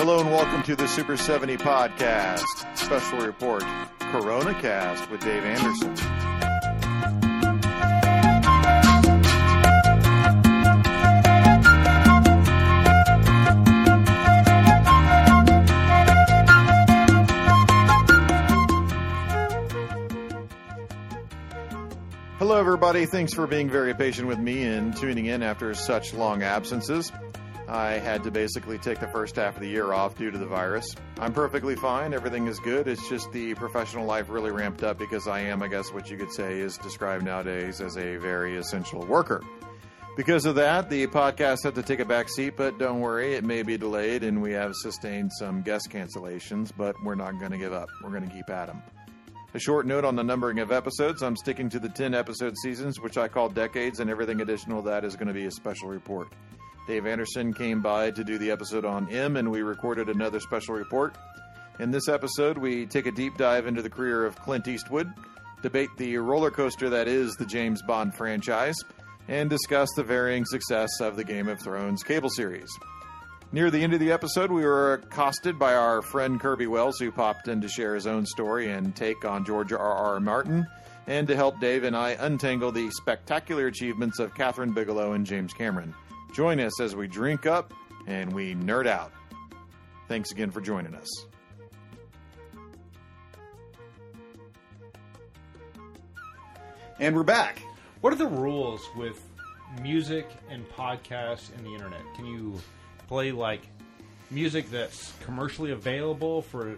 Hello and welcome to the Super 70 Podcast. Special report, Corona Cast with Dave Anderson. Hello everybody, thanks for being very patient with me and tuning in after such long absences. I had to basically take the first half of the year off due to the virus. I'm perfectly fine. Everything is good. It's just the professional life really ramped up because I am, I guess what you could say, is described nowadays as a very essential worker. Because of that, the podcast had to take a back seat, but don't worry, it may be delayed and we have sustained some guest cancellations, but we're not going to give up. We're going to keep at them. A short note on the numbering of episodes. I'm sticking to the 10-episode seasons, which I call decades, and everything additional to that is going to be a special report. Dave Anderson came by to do the episode on M, and we recorded another special report. In this episode, we take a deep dive into the career of Clint Eastwood, debate the roller coaster that is the James Bond franchise, and discuss the varying success of the Game of Thrones cable series. Near the end of the episode, we were accosted by our friend Kirby Wells, who popped in to share his own story and take on George R.R. Martin, and to help Dave and I untangle the spectacular achievements of Kathryn, Bigelow, and James Cameron. Join us as we drink up and we nerd out. Thanks again for joining us. And we're back. What are the rules with music and podcasts and the internet? Can you play like music that's commercially available for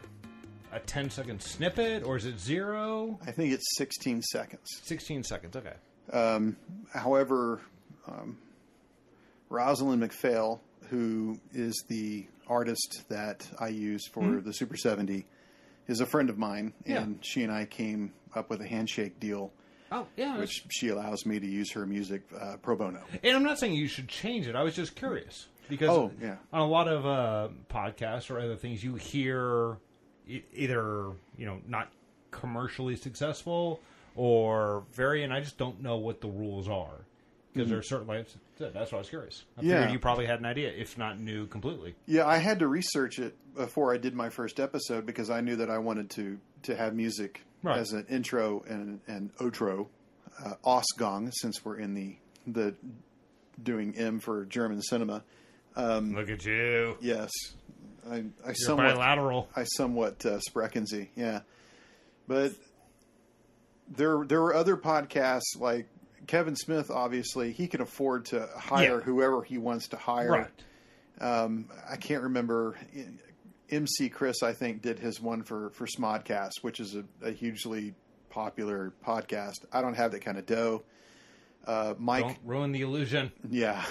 a 10-second snippet, or is it 0? I think it's 16 seconds. 16 seconds, okay. However, Rosalind McPhail, who is the artist that I use for the Super 70, is a friend of mine, and she and I came up with a handshake deal. Oh, yeah. Which she allows me to use her music pro bono. And I'm not saying you should change it. I was just curious. Because on a lot of podcasts or other things, you hear either, not commercially successful or and I just don't know what the rules are. Because there are certain, that's why I was curious. I figured you probably had an idea, if not knew completely. Yeah, I had to research it before I did my first episode because I knew that I wanted to have music as an intro and an outro, Ausgang, since we're in the doing M for German cinema. Look at you. Yes. You're bilateral. I somewhat sprechen Sie, yeah. But there were other podcasts like Kevin Smith, obviously, he can afford to hire whoever he wants to hire. Right. I can't remember. MC Chris, I think, did his one for Smodcast, which is a hugely popular podcast. I don't have that kind of dough. Mike, don't ruin the illusion. Yeah.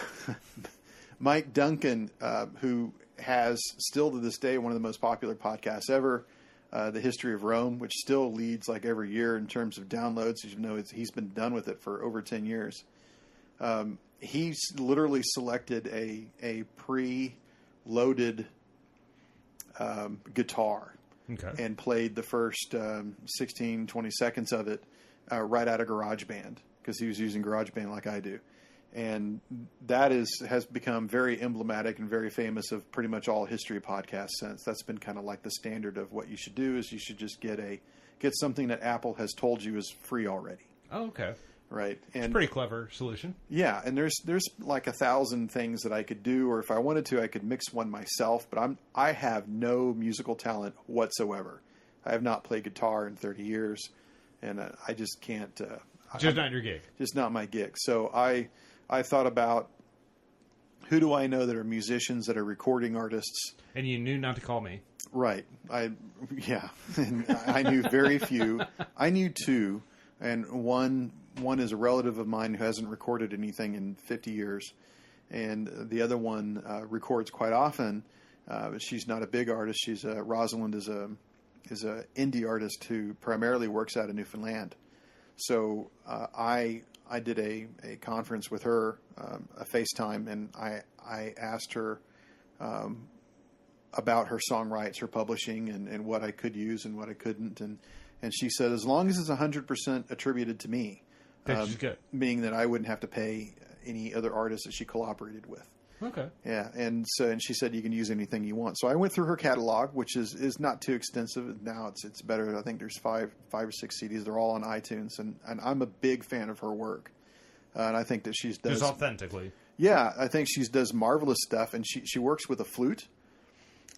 Mike Duncan, who has still to this day one of the most popular podcasts ever, The History of Rome, which still leads like every year in terms of downloads. You know, he's been done with it for over 10 years. He's literally selected a pre-loaded guitar and played the first 16, 20 seconds of it right out of GarageBand because he was using GarageBand like I do. And that has become very emblematic and very famous of pretty much all history podcasts since. That's been kind of like the standard of what you should do is you should just get something that Apple has told you is free already. Oh, okay. Right. And it's a pretty clever solution. Yeah, and there's like 1,000 things that I could do, or if I wanted to, I could mix one myself, but I have no musical talent whatsoever. I have not played guitar in 30 years, and I just can't. Just not your gig. Just not my gig. So I thought about who do I know that are musicians, that are recording artists. And you knew not to call me. Right. And I knew very few. I knew 2, and one is a relative of mine who hasn't recorded anything in 50 years. And the other one records quite often. But she's not a big artist. Rosalind is a indie artist who primarily works out of Newfoundland. So I did a conference with her, a FaceTime, and I asked her about her songwrites, her publishing, and what I could use and what I couldn't. And she said, as long as it's 100% attributed to me, that's good. Meaning that I wouldn't have to pay any other artists that she collaborated with. Okay. Yeah, and she said you can use anything you want. So I went through her catalog, which is not too extensive. Now it's better. I think there's five or six CDs. They're all on iTunes, and I'm a big fan of her work. And I think that she does... Just authentically. Yeah, I think she does marvelous stuff, and she works with a flute.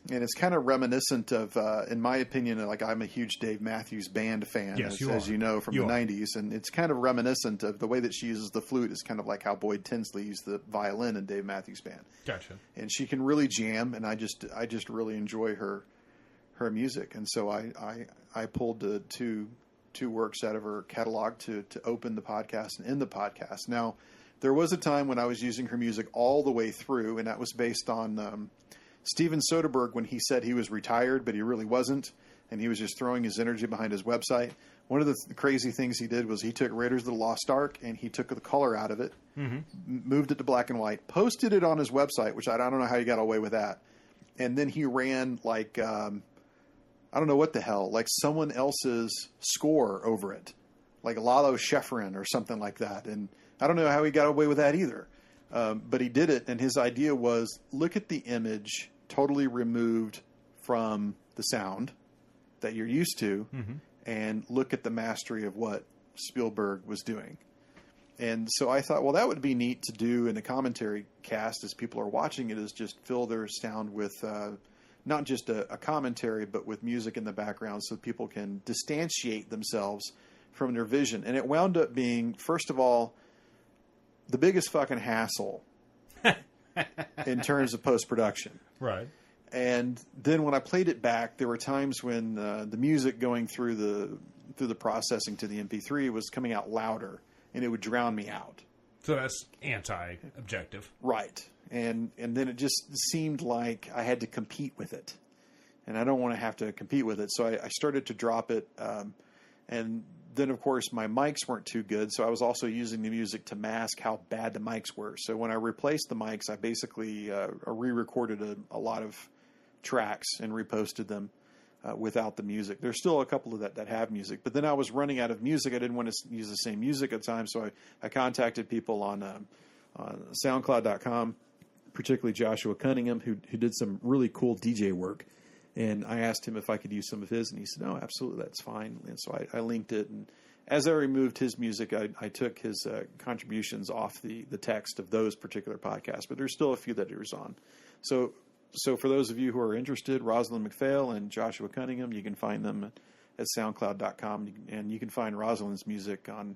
And it's kind of reminiscent of, in my opinion, like I'm a huge Dave Matthews Band fan, yes, as you know, from the 90s. And it's kind of reminiscent of the way that she uses the flute is kind of like how Boyd Tinsley used the violin in Dave Matthews Band. Gotcha. And she can really jam, and I just really enjoy her music. And so I pulled two works out of her catalog to open the podcast and end the podcast. Now, there was a time when I was using her music all the way through, and that was based on... Steven Soderbergh, when he said he was retired, but he really wasn't, and he was just throwing his energy behind his website. One of the crazy things he did was he took Raiders of the Lost Ark and he took the color out of it, moved it to black and white, posted it on his website, which I don't know how he got away with that. And then he ran like, I don't know what the hell, like someone else's score over it, like Lalo Schifrin or something like that. And I don't know how he got away with that either. But he did it, and his idea was, look at the image totally removed from the sound that you're used to, and look at the mastery of what Spielberg was doing. And so I thought, well, that would be neat to do in the commentary cast as people are watching it, is just fill their sound with not just a commentary, but with music in the background so people can distantiate themselves from their vision. And it wound up being, first of all, the biggest fucking hassle in terms of post-production. Right. And then when I played it back, there were times when the music going through the processing to the MP3 was coming out louder, and it would drown me out. So that's anti-objective. Right. And then it just seemed like I had to compete with it. And I don't want to have to compete with it. So I started to drop it. And then, of course, my mics weren't too good, so I was also using the music to mask how bad the mics were. So when I replaced the mics, I basically re-recorded a lot of tracks and reposted them without the music. There's still a couple of that have music, but then I was running out of music. I didn't want to use the same music at the time, so I contacted people on SoundCloud.com, particularly Joshua Cunningham, who did some really cool DJ work. And I asked him if I could use some of his, and he said, no, absolutely, that's fine. And so I linked it. And as I removed his music, I took his contributions off the text of those particular podcasts. But there's still a few that he was on. So for those of you who are interested, Rosalind McPhail and Joshua Cunningham, you can find them at SoundCloud.com. And you can find Rosalind's music on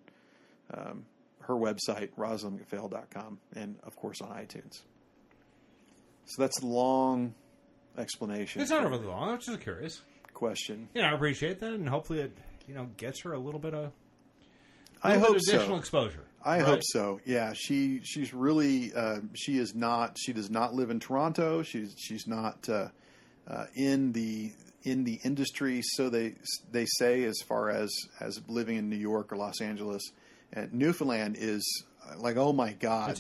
her website, RosalindMcPhail.com, and, of course, on iTunes. So that's long explanation. It's not really long. I was just curious. Question. Yeah, I appreciate that, and hopefully it gets her a little bit of additional exposure. I hope so. Yeah, she's really she does not live in Toronto. She's not in the industry, so they say, as far as living in New York or Los Angeles. And Newfoundland is like, oh my God,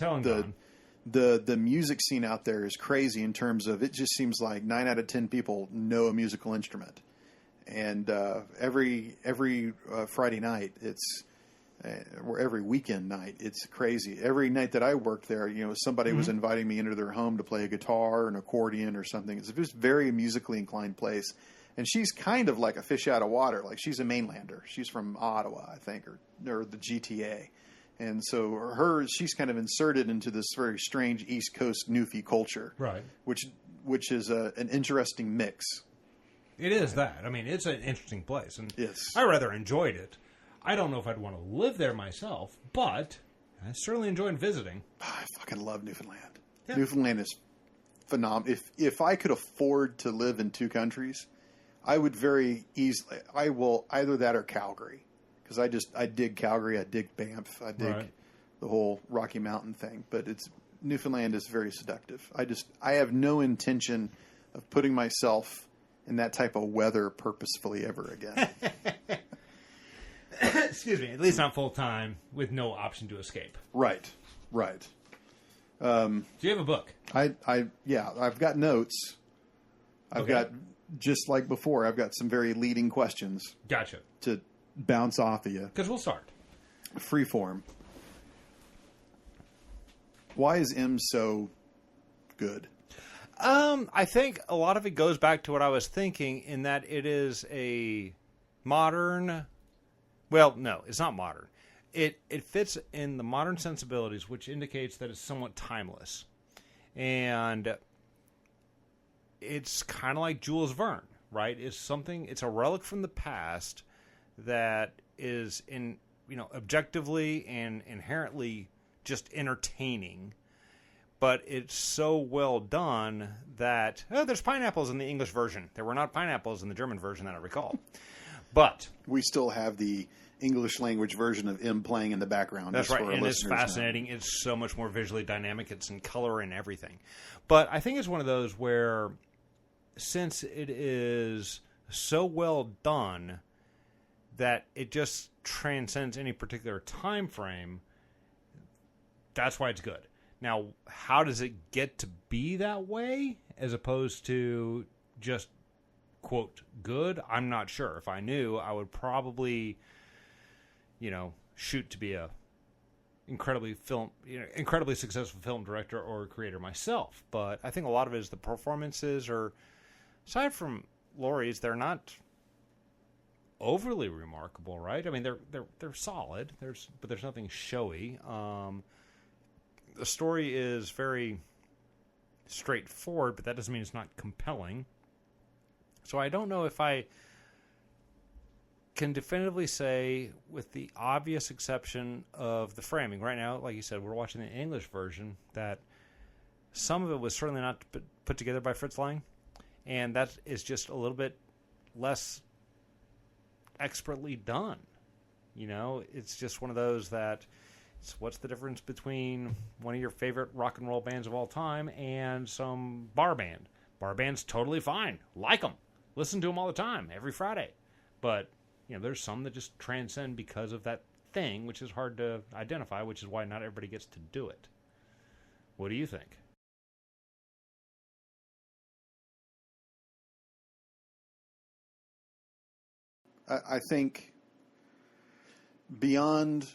the music scene out there is crazy in terms of, it just seems like 9 out of 10 people know a musical instrument. And every Friday night, or every weekend night, it's crazy. Every night that I worked there, somebody was inviting me into their home to play a guitar or an accordion or something. It's just a very musically inclined place. And she's kind of like a fish out of water. Like, she's a mainlander. She's from Ottawa, I think, or the GTA. And so she's kind of inserted into this very strange East Coast Newfie culture, right? Which is an interesting mix. It is that. I mean, it's an interesting place, and yes, I rather enjoyed it. I don't know if I'd want to live there myself, but I certainly enjoyed visiting. I fucking love Newfoundland. Yeah. Newfoundland is phenomenal. If I could afford to live in two countries, I would very easily. I will either that or Calgary. Because I dig Calgary, I dig Banff, I dig the whole Rocky Mountain thing. But Newfoundland is very seductive. I have no intention of putting myself in that type of weather purposefully ever again. Excuse me. At least not full time with no option to escape. Right. Do you have a book? I've got notes. I've got, just like before, I've got some very leading questions. Gotcha. To bounce off of you. Because we'll start. Freeform. Why is M so good? I think a lot of it goes back to what I was thinking in that it is a modern... Well, no, it's not modern. It fits in the modern sensibilities, which indicates that it's somewhat timeless. And it's kind of like Jules Verne, right? It's a relic from the past that is objectively and inherently just entertaining. But it's so well done that there's pineapples in the English version. There were not pineapples in the German version that I recall. But we still have the English language version of M playing in the background. That's right, and it's fascinating. Now. It's so much more visually dynamic. It's in color and everything. But I think it's one of those where, since it is so well done that it just transcends any particular time frame, that's why it's good. Now, how does it get to be that way as opposed to just, quote, good? I'm not sure. If I knew, I would probably, shoot to be a incredibly successful film director or creator myself. But I think a lot of it is the performances are, aside from Laurie's, they're not overly remarkable, right? I mean, they're solid. But there's nothing showy. The story is very straightforward, but that doesn't mean it's not compelling. So I don't know if I can definitively say, with the obvious exception of the framing. Right now, like you said, we're watching the English version, that some of it was certainly not put together by Fritz Lang, and that is just a little bit less expertly done. It's just one of those that... So what's the difference between one of your favorite rock and roll bands of all time and some bar band? Bar band's totally fine. Like them. Listen to them all the time, every Friday. But, there's some that just transcend because of that thing, which is hard to identify, which is why not everybody gets to do it. What do you think? I think beyond...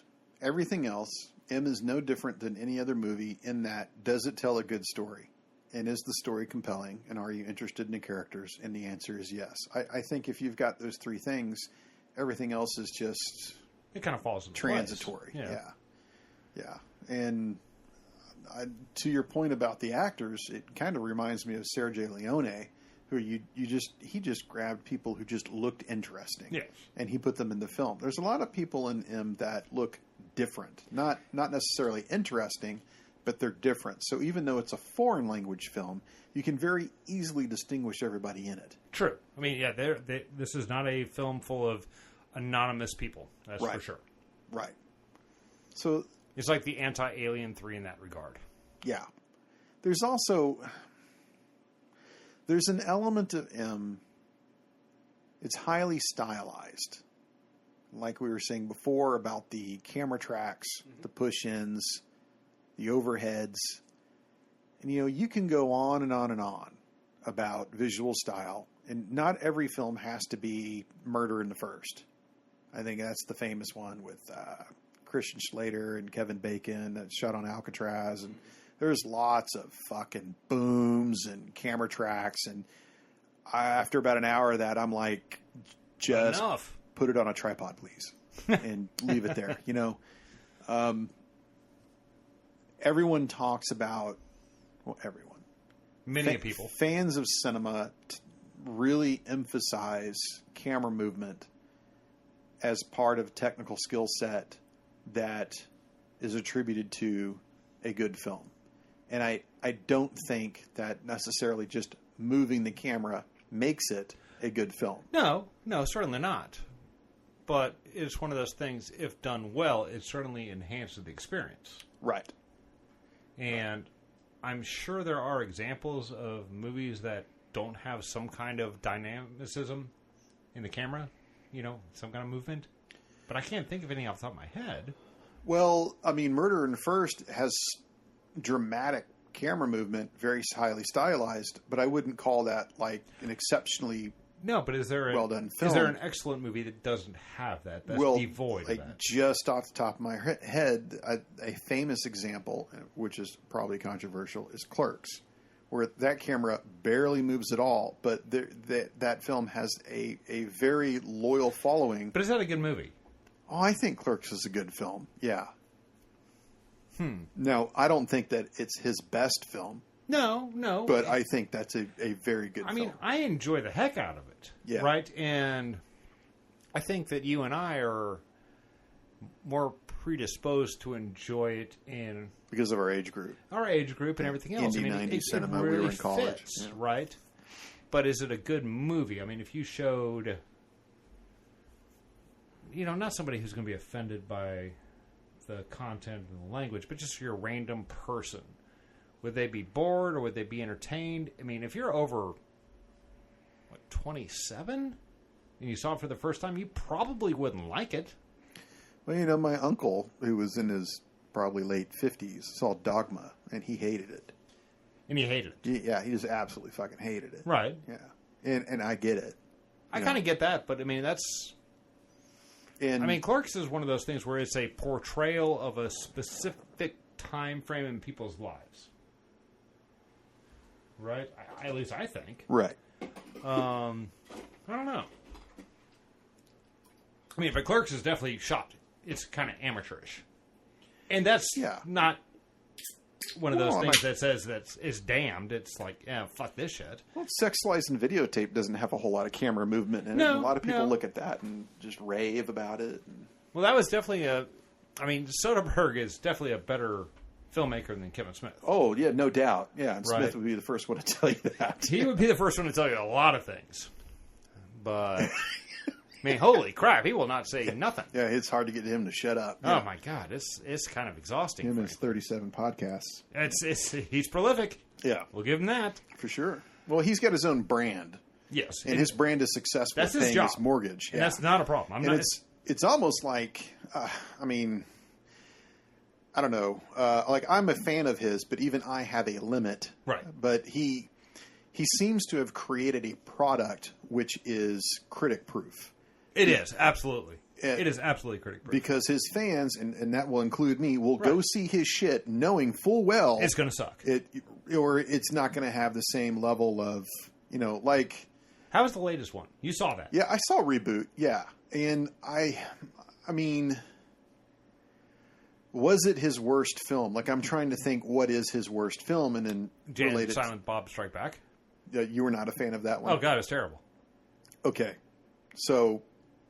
everything else, M is no different than any other movie in that, does it tell a good story? And is the story compelling? And are you interested in the characters? And the answer is yes. I think if you've got those three things, everything else is just... it kind of falls into transitory. Place. Yeah. And to your point about the actors, it kind of reminds me of Sergio Leone, who he just grabbed people who just looked interesting. Yes. And he put them in the film. There's a lot of people in M that look different. Not necessarily interesting, but they're different. So even though it's a foreign language film, you can very easily distinguish everybody in it. True. I mean, this is not a film full of anonymous people. That's for sure. Right. So it's like the anti-Alien 3 in that regard. Yeah. There's an element of M. It's highly stylized. Like we were saying before about the camera tracks, the push-ins, the overheads. And, you can go on and on and on about visual style. And not every film has to be Murder in the First. I think that's the famous one with Christian Slater and Kevin Bacon that's shot on Alcatraz. And there's lots of fucking booms and camera tracks. And after about an hour of that, I'm like, just... enough. Put it on a tripod, please, and leave it there. Everyone talks about, everyone. Many people. Fans of cinema really emphasize camera movement as part of technical skill set that is attributed to a good film. And I don't think that necessarily just moving the camera makes it a good film. No, certainly not. But it's one of those things, if done well, it certainly enhances the experience. Right. And I'm sure there are examples of movies that don't have some kind of dynamicism in the camera, some kind of movement. But I can't think of any off the top of my head. Well, I mean, Murder in the First has dramatic camera movement, very highly stylized, but I wouldn't call that like an exceptionally... No, but is there well done film? Is there an excellent movie that doesn't have that? That's devoid of that. Just off the top of my head, a famous example, which is probably controversial, is Clerks, where that camera barely moves at all, but that film has a very loyal following. But is that a good movie? Oh, I think Clerks is a good film. Yeah. No, I don't think that it's his best film. No. But I think that's a very good film. I mean, I enjoy the heck out of it. Yeah. Right? And I think that you and I are more predisposed to enjoy it in... Because of our age group. Our age group and everything else. Indie 90s cinema, really we were in college. Fits, right? But is it a good movie? I mean, if you showed... not somebody who's going to be offended by the content and the language, but just your random person. Would they be bored or would they be entertained? I mean, if you're over, 27? And you saw it for the first time, you probably wouldn't like it. Well, my uncle, who was in his probably late 50s, saw Dogma, and he hated it. And he hated it? Yeah, he just absolutely fucking hated it. Right. Yeah. And I get it. I kind of get that, but I mean, that's... Clerks is one of those things where it's a portrayal of a specific time frame in people's lives. Right? At least I think. Right. I don't know. I mean, but Clerks is definitely shot. It's kind of amateurish. And that's not one of those things that says that is damned. It's like, fuck this shit. Well, Sex, Lies, and Videotape doesn't have a whole lot of camera movement in it. And a lot of people look at that and just rave about it. Well, that was definitely Soderbergh is definitely a better filmmaker than Kevin Smith. Oh, yeah, no doubt. Yeah, and Smith would be the first one to tell you that. He would be the first one to tell you a lot of things. But, I mean, holy crap, he will not say nothing. Yeah, it's hard to get him to shut up. Oh, my God, it's kind of exhausting. Him and his 37 podcasts. He's prolific. Yeah. We'll give him that. For sure. Well, he's got his own brand. Yes. And his brand is successful. That's his job. His mortgage. And that's not a problem. It's almost like, I don't know. I'm a fan of his, but even I have a limit. Right. But he seems to have created a product which is critic-proof. It is, absolutely. It is absolutely critic-proof. Because his fans, and that will include me, will go see his shit knowing full well... It's going to suck. Or it's not going to have the same level of, like... How was the latest one? You saw that. Yeah, I saw Reboot, yeah. And I mean... Was it his worst film? Like, I'm trying to think what is his worst film, and then Jay and Silent Bob Strike Back. You were not a fan of that one? Oh, God, it's terrible. Okay. So,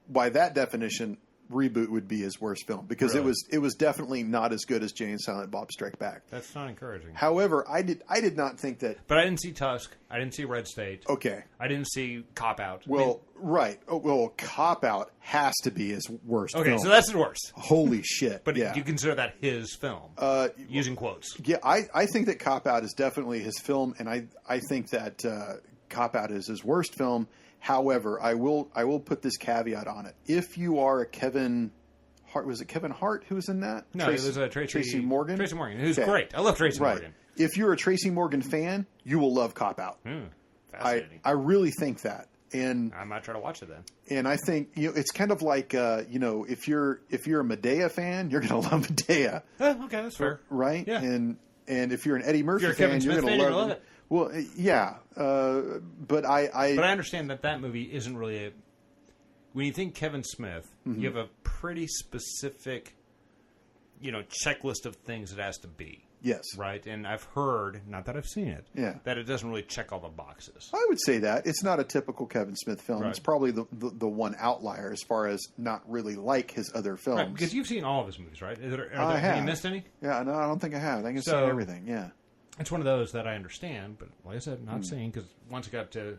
by that definition, Reboot would be his worst film. Because it was definitely not as good as Jay and Silent Bob Strike Back. That's not encouraging. However, I did not think that... But I didn't see Tusk. I didn't see Red State. Okay. I didn't see Cop Out. Well, right. Oh, well, Cop Out has to be his worst film. Okay, so that's his worst. Holy shit. But you consider that his film? Using quotes. Yeah, I think that Cop Out is definitely his film, and I think that Cop Out is his worst film. However, I will put this caveat on it. If you are a Kevin Hart, was it Kevin Hart who was in that? No, it was Tracy Morgan. Tracy Morgan, who's great. I love Tracy Morgan. If you're a Tracy Morgan fan, you will love Cop Out. Fascinating. I really think that. And I might try to watch it then. And I think it's kind of like if you're a Medea fan, you're going to love Medea. Okay, that's fair. Right? Yeah. And if you're an Eddie Murphy fan, you're going to love it. Well, yeah, but I understand that movie isn't really when you think Kevin Smith, you have a pretty specific, checklist of things it has to be. Yes. Right? And I've heard, not that I've seen it, that it doesn't really check all the boxes. I would say that. It's not a typical Kevin Smith film. Right. It's probably the one outlier as far as not really like his other films. Right, because you've seen all of his movies, right? I have. Have you missed any? Yeah, no, I don't think I have. I think I've seen everything, yeah. It's one of those that I understand, but like I said, not seeing, because once it got to...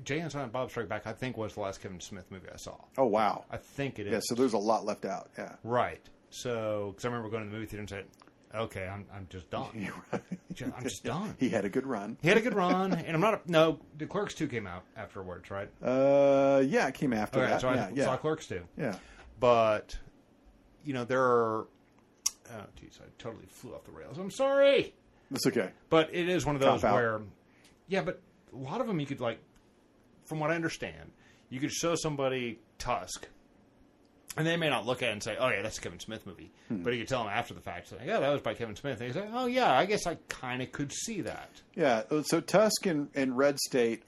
Jay and Silent Bob Strike Back, I think, was the last Kevin Smith movie I saw. Oh, wow. I think it is. Yeah, so there's a lot left out, yeah. Right. So, because I remember going to the movie theater and said, okay, I'm just done. I'm just done. He had a good run. And I'm not... No, the Clerks 2 came out afterwards, right? Yeah, it came after that. So I saw Clerks 2. Yeah. But, there are... Oh, geez, I totally flew off the rails. I'm sorry! That's okay. But it is one of those where... Yeah, but a lot of them you could, from what I understand, you could show somebody Tusk, And they may not look at it and say, oh, yeah, that's a Kevin Smith movie. But you can tell them after the fact, like, oh, that was by Kevin Smith. And they say, oh, yeah, I guess I kind of could see that. Yeah, so Tusk and Red State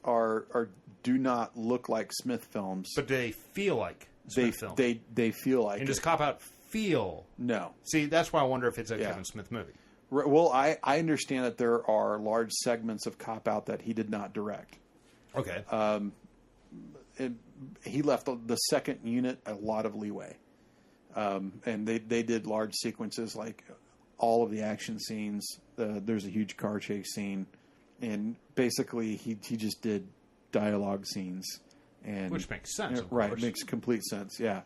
do not look like Smith films. But they feel like Smith films. They feel like And does Cop Out feel? No. See, that's why I wonder if it's a Kevin Smith movie. Well, I understand that there are large segments of Cop Out that he did not direct. Okay. He left the second unit a lot of leeway. And they did large sequences, like all of the action scenes. There's a huge car chase scene. And basically, he just did dialogue scenes. Which makes sense, of right, course. It makes complete sense, yeah.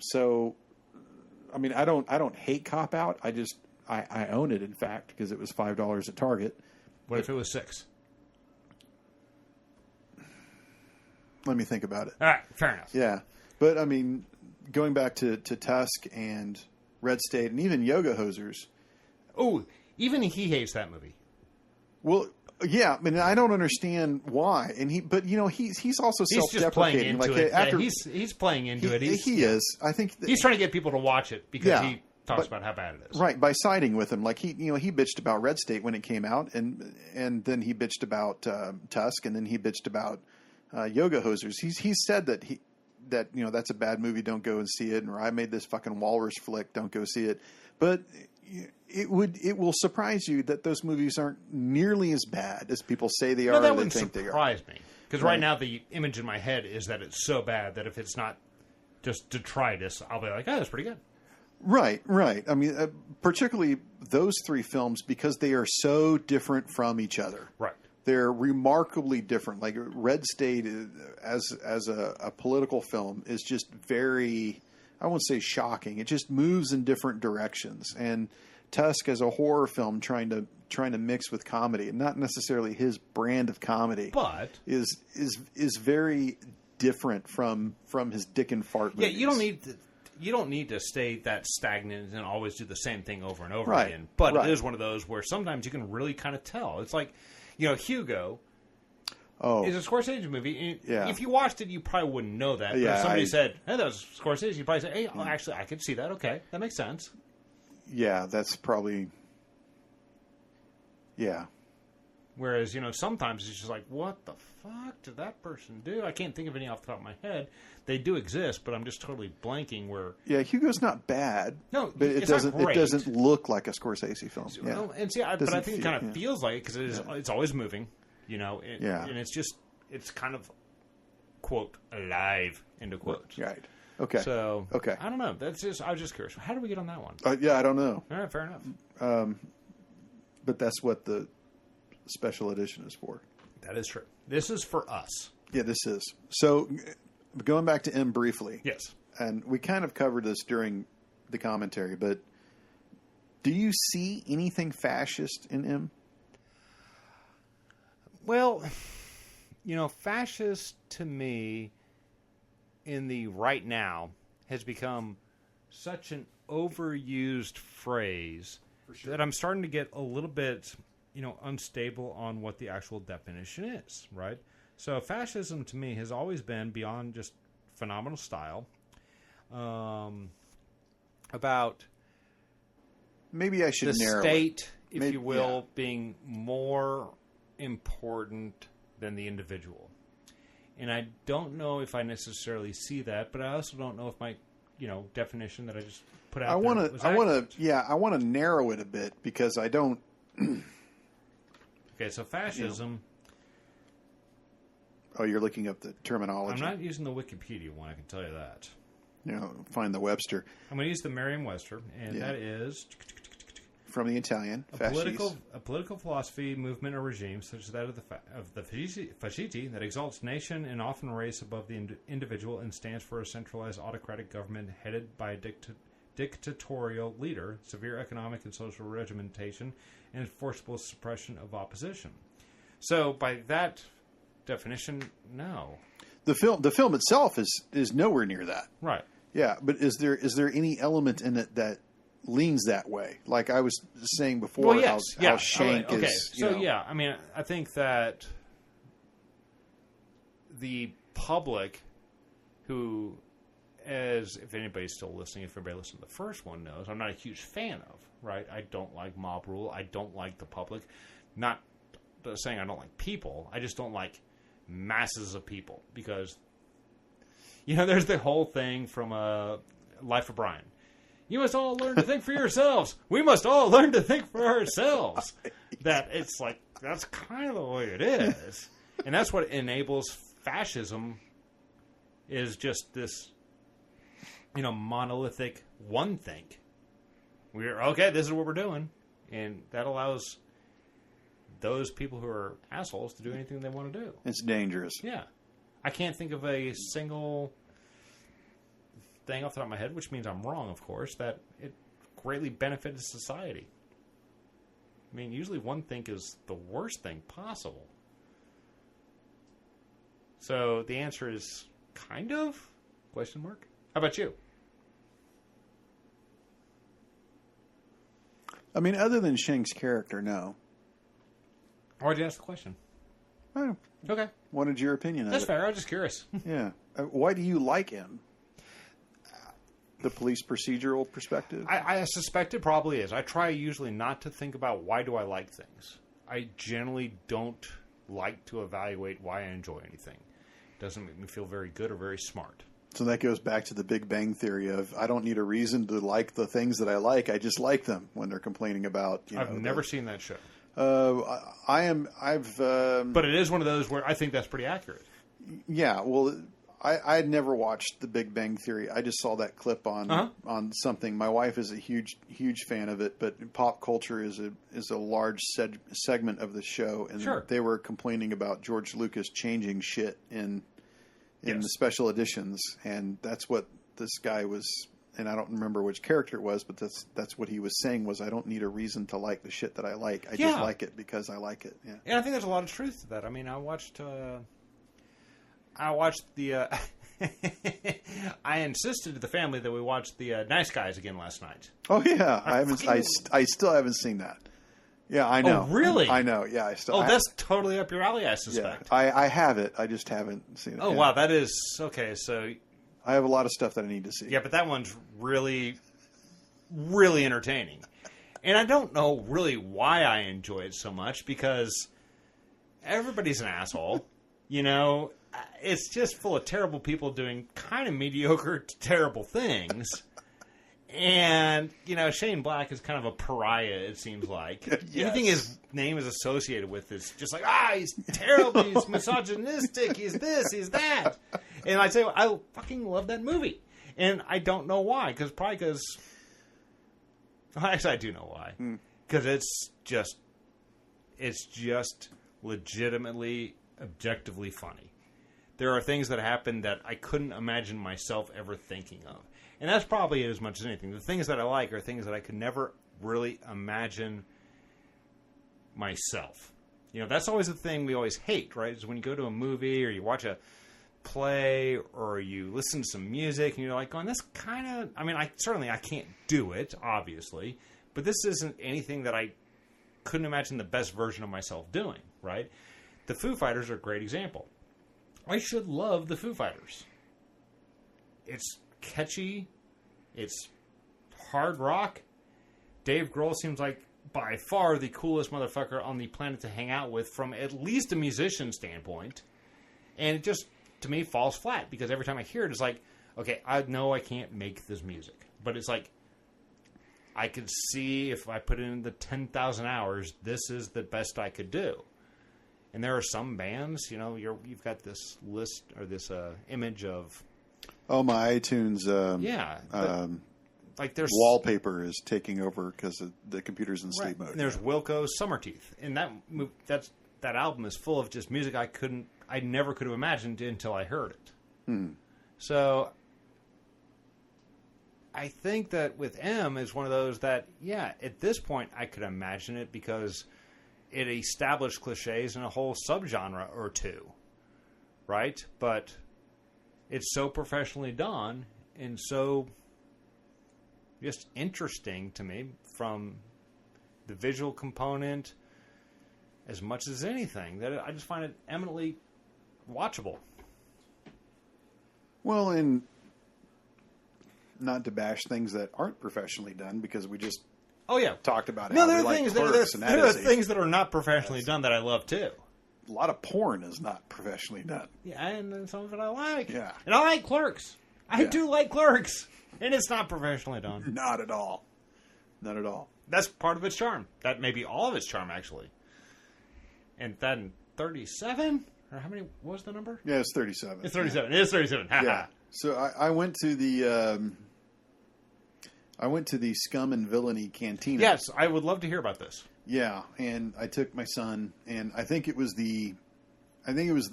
So, I mean, I don't hate Cop Out. I own it, in fact, because it was $5 at Target. What if it was $6? Let me think about it. All right, fair enough. Yeah. But, I mean, going back to Tusk and Red State and even Yoga Hosers. Oh, even he hates that movie. Well, yeah. I mean, I don't understand why. But he's also self-deprecating. He's just playing into it. He's playing into it. He is. I think he's trying to get people to watch it because he talks about how bad it is. Right, by siding with him. Like he bitched about Red State when it came out, and then he bitched about Tusk, and then he bitched about Yoga Hosers. He said that that's a bad movie, don't go and see it, or I made this fucking walrus flick, don't go see it. But it will surprise you that those movies aren't nearly as bad as people say they are. No, that or wouldn't they think they are. surprise me, because right now the image in my head is that it's so bad that if it's not just detritus, I'll be like, oh, that's pretty good. Right. I mean, particularly those three films, because they are so different from each other. Right. They're remarkably different. Like Red State, as a political film, is just very, I won't say shocking. It just moves in different directions. And Tusk, as a horror film, trying to mix with comedy, and not necessarily his brand of comedy, but is very different from his dick and fart movies. Yeah, you don't need to stay that stagnant and always do the same thing over and over again. But it is one of those where sometimes you can really kind of tell. It's like, Hugo is a Scorsese movie. If you watched it, you probably wouldn't know that. But if somebody said, hey, that was Scorsese, you'd probably say, hey, actually, I could see that. Okay, that makes sense. Yeah, that's probably... Yeah. Whereas, sometimes it's just like, what the fuck did that person do? I can't think of any off the top of my head. They do exist, but I'm just totally blanking where... Yeah, Hugo's not bad. No, but it doesn't look like a Scorsese film. Yeah. Well, and see, but I think it kind of feels like it because it's always moving, and it's kind of, quote, alive, end of quote. Right. Okay. So, I don't know. I was just curious. How did we get on that one? I don't know. All right, fair enough. But that's what the special edition is for. That is true. This is for us. Yeah, this is. So, going back to M briefly. Yes. And we kind of covered this during the commentary, but do you see anything fascist in M? Well, fascist to me in the right now has become such an overused phrase that I'm starting to get a little bit, unstable on what the actual definition is, right? So fascism to me has always been beyond just phenomenal style, about maybe I should narrow the state, if you will, being more important than the individual. And I don't know if I necessarily see that, but I also don't know if my, definition that I just put out I want to narrow it a bit because I don't. Okay, so fascism. Oh, you're looking up the terminology. I'm not using the Wikipedia one, I can tell you that. Find the Webster. I'm going to use the Merriam-Webster, and that is... From the Italian, a political philosophy, movement, or regime, such as that of the fascisti, that exalts nation and often race above the individual and stands for a centralized autocratic government headed by a dictatorial leader, severe economic and social regimentation, and forcible suppression of opposition. So, by that definition, no. The film itself is nowhere near that. Right. Yeah, but is there any element in it that leans that way? Like I was saying before, how Shank is. So I mean, I think that the public who as if anybody's still listening, if everybody listened to the first one knows, I'm not a huge fan of, right? I don't like mob rule. I don't like the public. Not saying I don't like people. I just don't like masses of people because, there's the whole thing from Life of Brian. You must all learn to think for yourselves. We must all learn to think for ourselves. That it's like, that's kind of the way it is. And that's what enables fascism is just this, monolithic one think. We're, okay, this is what we're doing. And that allows those people who are assholes to do anything they want to do. It's dangerous. Yeah. I can't think of a single thing off the top of my head, which means I'm wrong, of course, that it greatly benefited society. I mean, usually one think is the worst thing possible. So the answer is kind of? Question mark. How about you? I mean, other than Sheng's character, no. Why'd you ask the question? Oh, okay. Wanted your opinion on it. That's fair. I was just curious. Yeah. Why do you like him? The police procedural perspective? I suspect it probably is. I try usually not to think about why do I like things. I generally don't like to evaluate why I enjoy anything. It doesn't make me feel very good or very smart. So that goes back to the Big Bang Theory of I don't need a reason to like the things that I like. I just like them when they're complaining about. I've never seen that show. But it is one of those where I think that's pretty accurate. Yeah. Well, I had never watched the Big Bang Theory. I just saw that clip on something. My wife is a huge fan of it, but pop culture is a large segment of the show, and they were complaining about George Lucas changing shit in the special editions, and that's what this guy was. And I don't remember which character it was, but that's what he was saying was I don't need a reason to like the shit that I like. I just like it because I like it. Yeah. And I think there's a lot of truth to that. I mean, I watched the. I insisted to the family that we watch the Nice Guys again last night. Oh yeah, I still haven't seen that. Yeah, I know. Oh really? I know. Yeah, I still. Oh, that's totally up your alley, I suspect. Yeah, I have it. I just haven't seen it. Oh wow, that is okay. So I have a lot of stuff that I need to see. Yeah, but that one's really, really entertaining, and I don't know really why I enjoy it so much because everybody's an asshole, It's just full of terrible people doing kind of mediocre to terrible things. And, Shane Black is kind of a pariah, it seems like. Yes. Anything his name is associated with is just like, he's terrible, he's misogynistic, he's this, he's that. And I say, I fucking love that movie. And I don't know why. Actually, I do know why. Because it's just legitimately, objectively funny. There are things that happen that I couldn't imagine myself ever thinking of. And that's probably as much as anything. The things that I like are things that I could never really imagine myself. That's always the thing we always hate, right? Is when you go to a movie or you watch a play or you listen to some music and you're like going, that's kind of... I mean, I can't do it, obviously. But this isn't anything that I couldn't imagine the best version of myself doing, right? The Foo Fighters are a great example. I should love the Foo Fighters. It's catchy. It's hard rock. Dave Grohl seems like by far the coolest motherfucker on the planet to hang out with from at least a musician standpoint. And it just, to me, falls flat because every time I hear it, it's like, okay, I know I can't make this music. But it's like, I could see if I put in the 10,000 hours, this is the best I could do. And there are some bands, you've got this list or this image of... Oh, my iTunes like there's wallpaper is taking over because the computer's in sleep mode. And there's Wilco's Summerteeth. And that album is full of just music I never could have imagined until I heard it. So I think that with M is one of those that, at this point I could imagine it because... it established cliches in a whole subgenre or two, right? But it's so professionally done and so just interesting to me from the visual component as much as anything that I just find it eminently watchable. Well, and not to bash things that aren't professionally done, because we just talked about no, how there we are like things Clerks, there are things that are not professionally done that I love too. A lot of porn is not professionally done. Yeah, and then some of it I like. Yeah. And I like Clerks. I do like Clerks. And it's not professionally done. Not at all. Not at all. That's part of its charm. That may be all of its charm, actually. And then 37? Or how many was the number? Yeah, it's 37. It's 37. Yeah. It is 37. Yeah. So I went to the Scum and Villainy Cantina. Yes, I would love to hear about this. Yeah, and I took my son, and I think it was the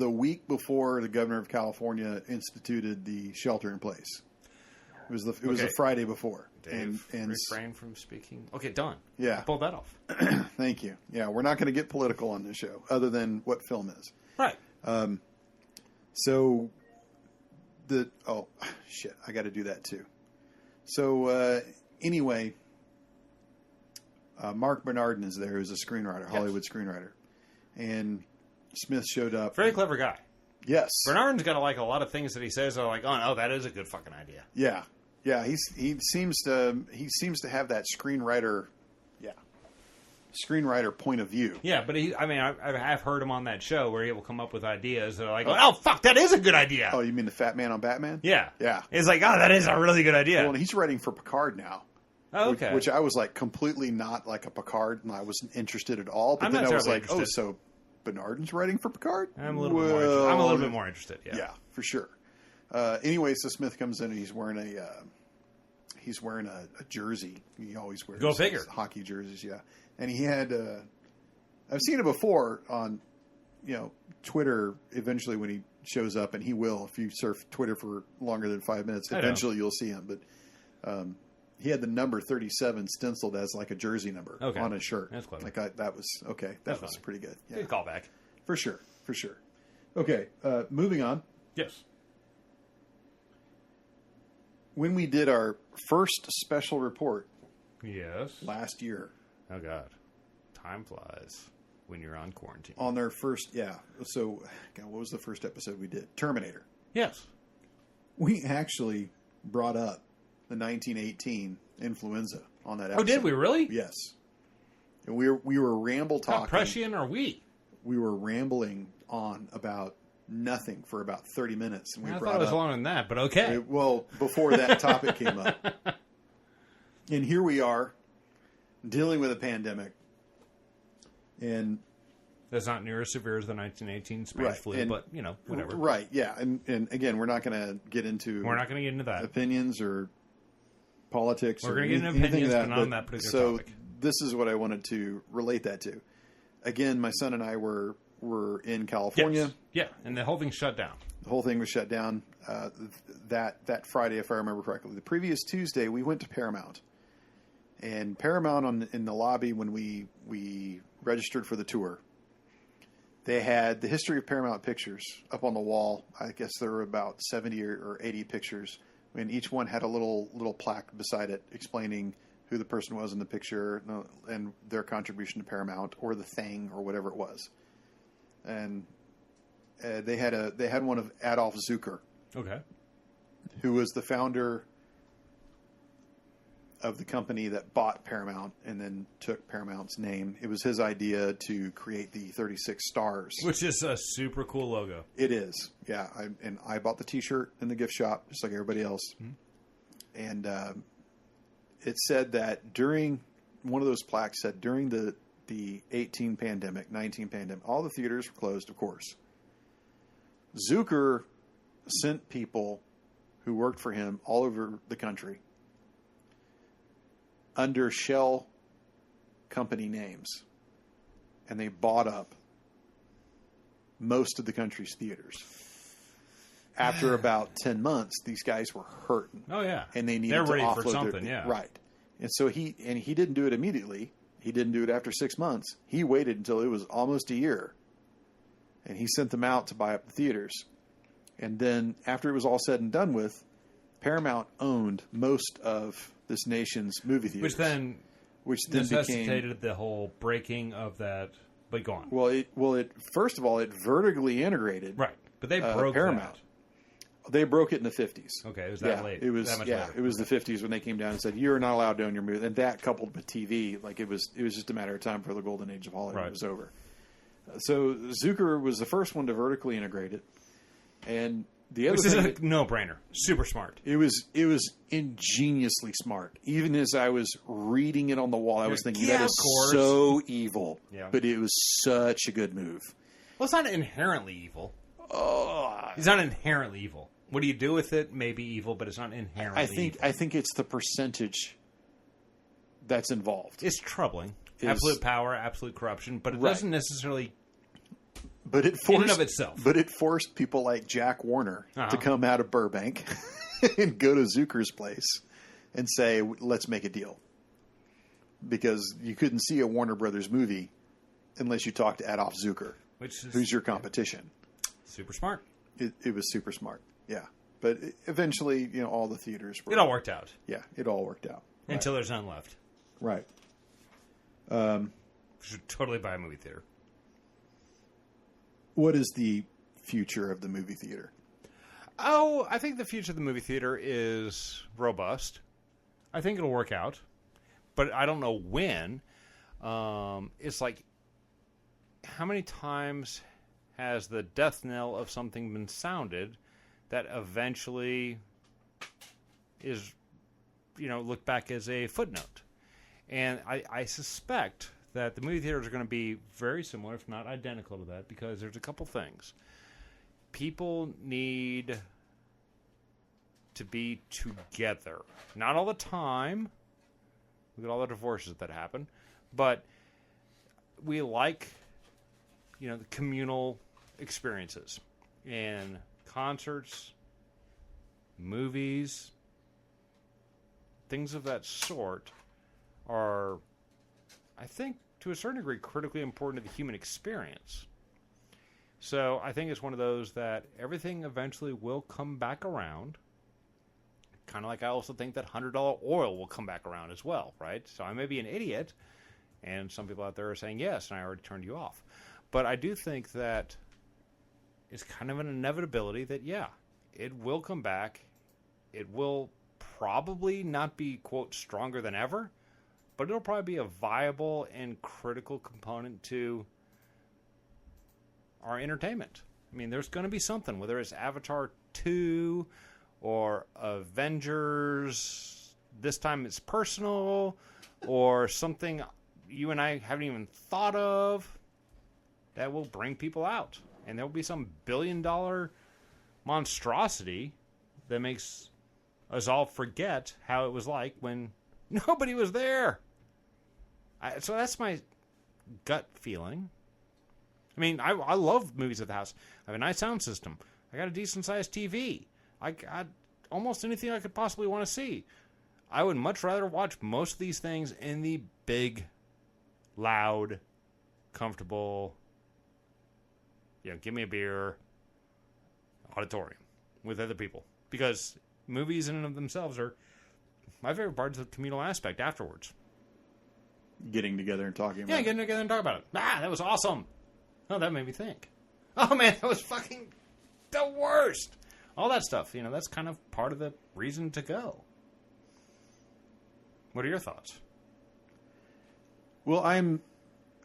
week before the governor of California instituted the shelter in place. It was the Friday before. Dave, and refrain from speaking. Okay, done. Yeah, I pulled that off. Thank you. Yeah, we're not going to get political on this show, other than what film is. Right. So I got to do that too. So anyway, Mark Bernardin is there, who's a screenwriter, Hollywood screenwriter, and Smith showed up. Very clever guy. Yes, Bernardin's got a lot of things that he says are like, oh no, that is a good fucking idea. Yeah, yeah. He seems to have that screenwriter point of view. Yeah, but I've heard him on that show where he will come up with ideas that are like, oh fuck, that is a good idea. Oh, you mean the Fat Man on Batman? Yeah, yeah. It's like, oh, that is a really good idea. Well, and he's writing for Picard now. Oh, okay. Which I was like completely not like a Picard, and I wasn't interested at all. But then I was like, interested. So Bernardin's writing for Picard? I'm a little bit more interested. I'm a little bit more interested. Yeah, yeah, for sure. Anyway, so Smith comes in and he's wearing a jersey. He always wears hockey jerseys. Yeah, and he had. I've seen it before on, Twitter. Eventually, when he shows up, and he will, if you surf Twitter for longer than 5 minutes, eventually you'll see him. But he had the number 37 stenciled as like a jersey number on his shirt. That's clever. That was okay. That was pretty good. Yeah. Good callback. For sure. Okay, moving on. Yes. When we did our first special report. Yes. Last year. Oh God, time flies when you're on quarantine. On their first, yeah. So, God, what was the first episode we did? Terminator. Yes. We actually brought up the 1918 influenza on that episode. Oh, did we really? Yes. And we were ramble talking. How prescient are we? We were rambling on about nothing for about 30 minutes. And I thought it was longer than that, but okay. Before that topic came up. And here we are, dealing with a pandemic. And that's not near as severe as the 1918 Spanish flu, but, whatever. Right, yeah. And again, we're not going to get into that. Opinions or politics. We're going to get into opinions, but not on that particular topic. So this is what I wanted to relate that to. Again, my son and I were in California. Yes. Yeah, and the whole thing shut down. The whole thing was shut down that Friday, if I remember correctly. The previous Tuesday, we went to Paramount. And Paramount in the lobby, when we registered for the tour, they had the history of Paramount Pictures up on the wall. I guess there were about 70 or 80 pictures. And each one had a little plaque beside it explaining who the person was in the picture and their contribution to Paramount or the thing or whatever it was. And they had one of Adolf Zucker, who was the founder of the company that bought Paramount and then took Paramount's name. It was his idea to create the 36 stars, which is a super cool logo. It is, yeah. I bought the T-shirt in the gift shop just like everybody else, and it said that during one of those plaques said during the 19 pandemic, all the theaters were closed, of course. Zucker sent people who worked for him all over the country under shell company names, and they bought up most of the country's theaters. After about 10 months, these guys were hurting. Oh yeah, and they needed They're to ready offload for something. Yeah, right. And so he didn't do it immediately. He didn't do it after 6 months. He waited until it was almost a year, and he sent them out to buy up the theaters. And then after it was all said and done with, Paramount owned most of this nation's movie theaters, which then necessitated the whole breaking of that. But go on. Well, it first of all, it vertically integrated. Right, but they broke Paramount. They broke it in the 50s. Okay, it was that late. It was that much later. It was the 50s when they came down and said you're not allowed to own your movie, and that coupled with TV, like it was just a matter of time before the golden age of Hollywood was over. So Zucker was the first one to vertically integrate it, and the other thing, is a no-brainer. Super smart. It was ingeniously smart. Even as I was reading it on the wall, I was thinking that is so evil, but it was such a good move. Well, it's not inherently evil. Oh, it's not inherently evil. What do you do with it? Maybe evil, but it's not inherently evil. I think it's the percentage that's involved. It's troubling. Absolute power, absolute corruption, but it doesn't necessarily. But it forced, in and of itself. But it forced people like Jack Warner to come out of Burbank and go to Zucker's place and say, "Let's make a deal," because you couldn't see a Warner Brothers movie unless you talked to Adolf Zucker, who's your competition. Super smart. It was super smart. Yeah, but eventually, all the theaters were. It all worked out. Yeah, it all worked out until there's none left. Right. Should totally buy a movie theater. What is the future of the movie theater? Oh, I think the future of the movie theater is robust. I think it'll work out, but I don't know when. It's like, how many times has the death knell of something been sounded that eventually is, looked back as a footnote? And I suspect that the movie theaters are going to be very similar, if not identical to that, because there's a couple things. People need to be together. Not all the time. Look at all the divorces that happen. But we like, the communal experiences. And concerts, movies, things of that sort are, I think, to a certain degree, critically important to the human experience. So I think it's one of those that everything eventually will come back around. Kind of like I also think that $100 oil will come back around as well, right? So I may be an idiot, and some people out there are saying yes, and I already turned you off. But I do think that it's kind of an inevitability that, it will come back. It will probably not be, quote, stronger than ever, but it'll probably be a viable and critical component to our entertainment. I mean, there's going to be something, whether it's Avatar 2 or Avengers, this time it's personal, or something you and I haven't even thought of, that will bring people out. And there will be some billion-dollar monstrosity that makes us all forget how it was like when nobody was there. So that's my gut feeling. I mean, I love movies at the house. I have a nice sound system. I got a decent-sized TV. I got almost anything I could possibly want to see. I would much rather watch most of these things in the big, loud, comfortable, give me a beer auditorium with other people. Because movies in and of themselves are my favorite part is the communal aspect afterwards. Getting together and talking about it. Yeah, getting together and talking about it. That was awesome. Oh, that made me think. Oh, man, that was fucking the worst. All that stuff, that's kind of part of the reason to go. What are your thoughts? Well, I'm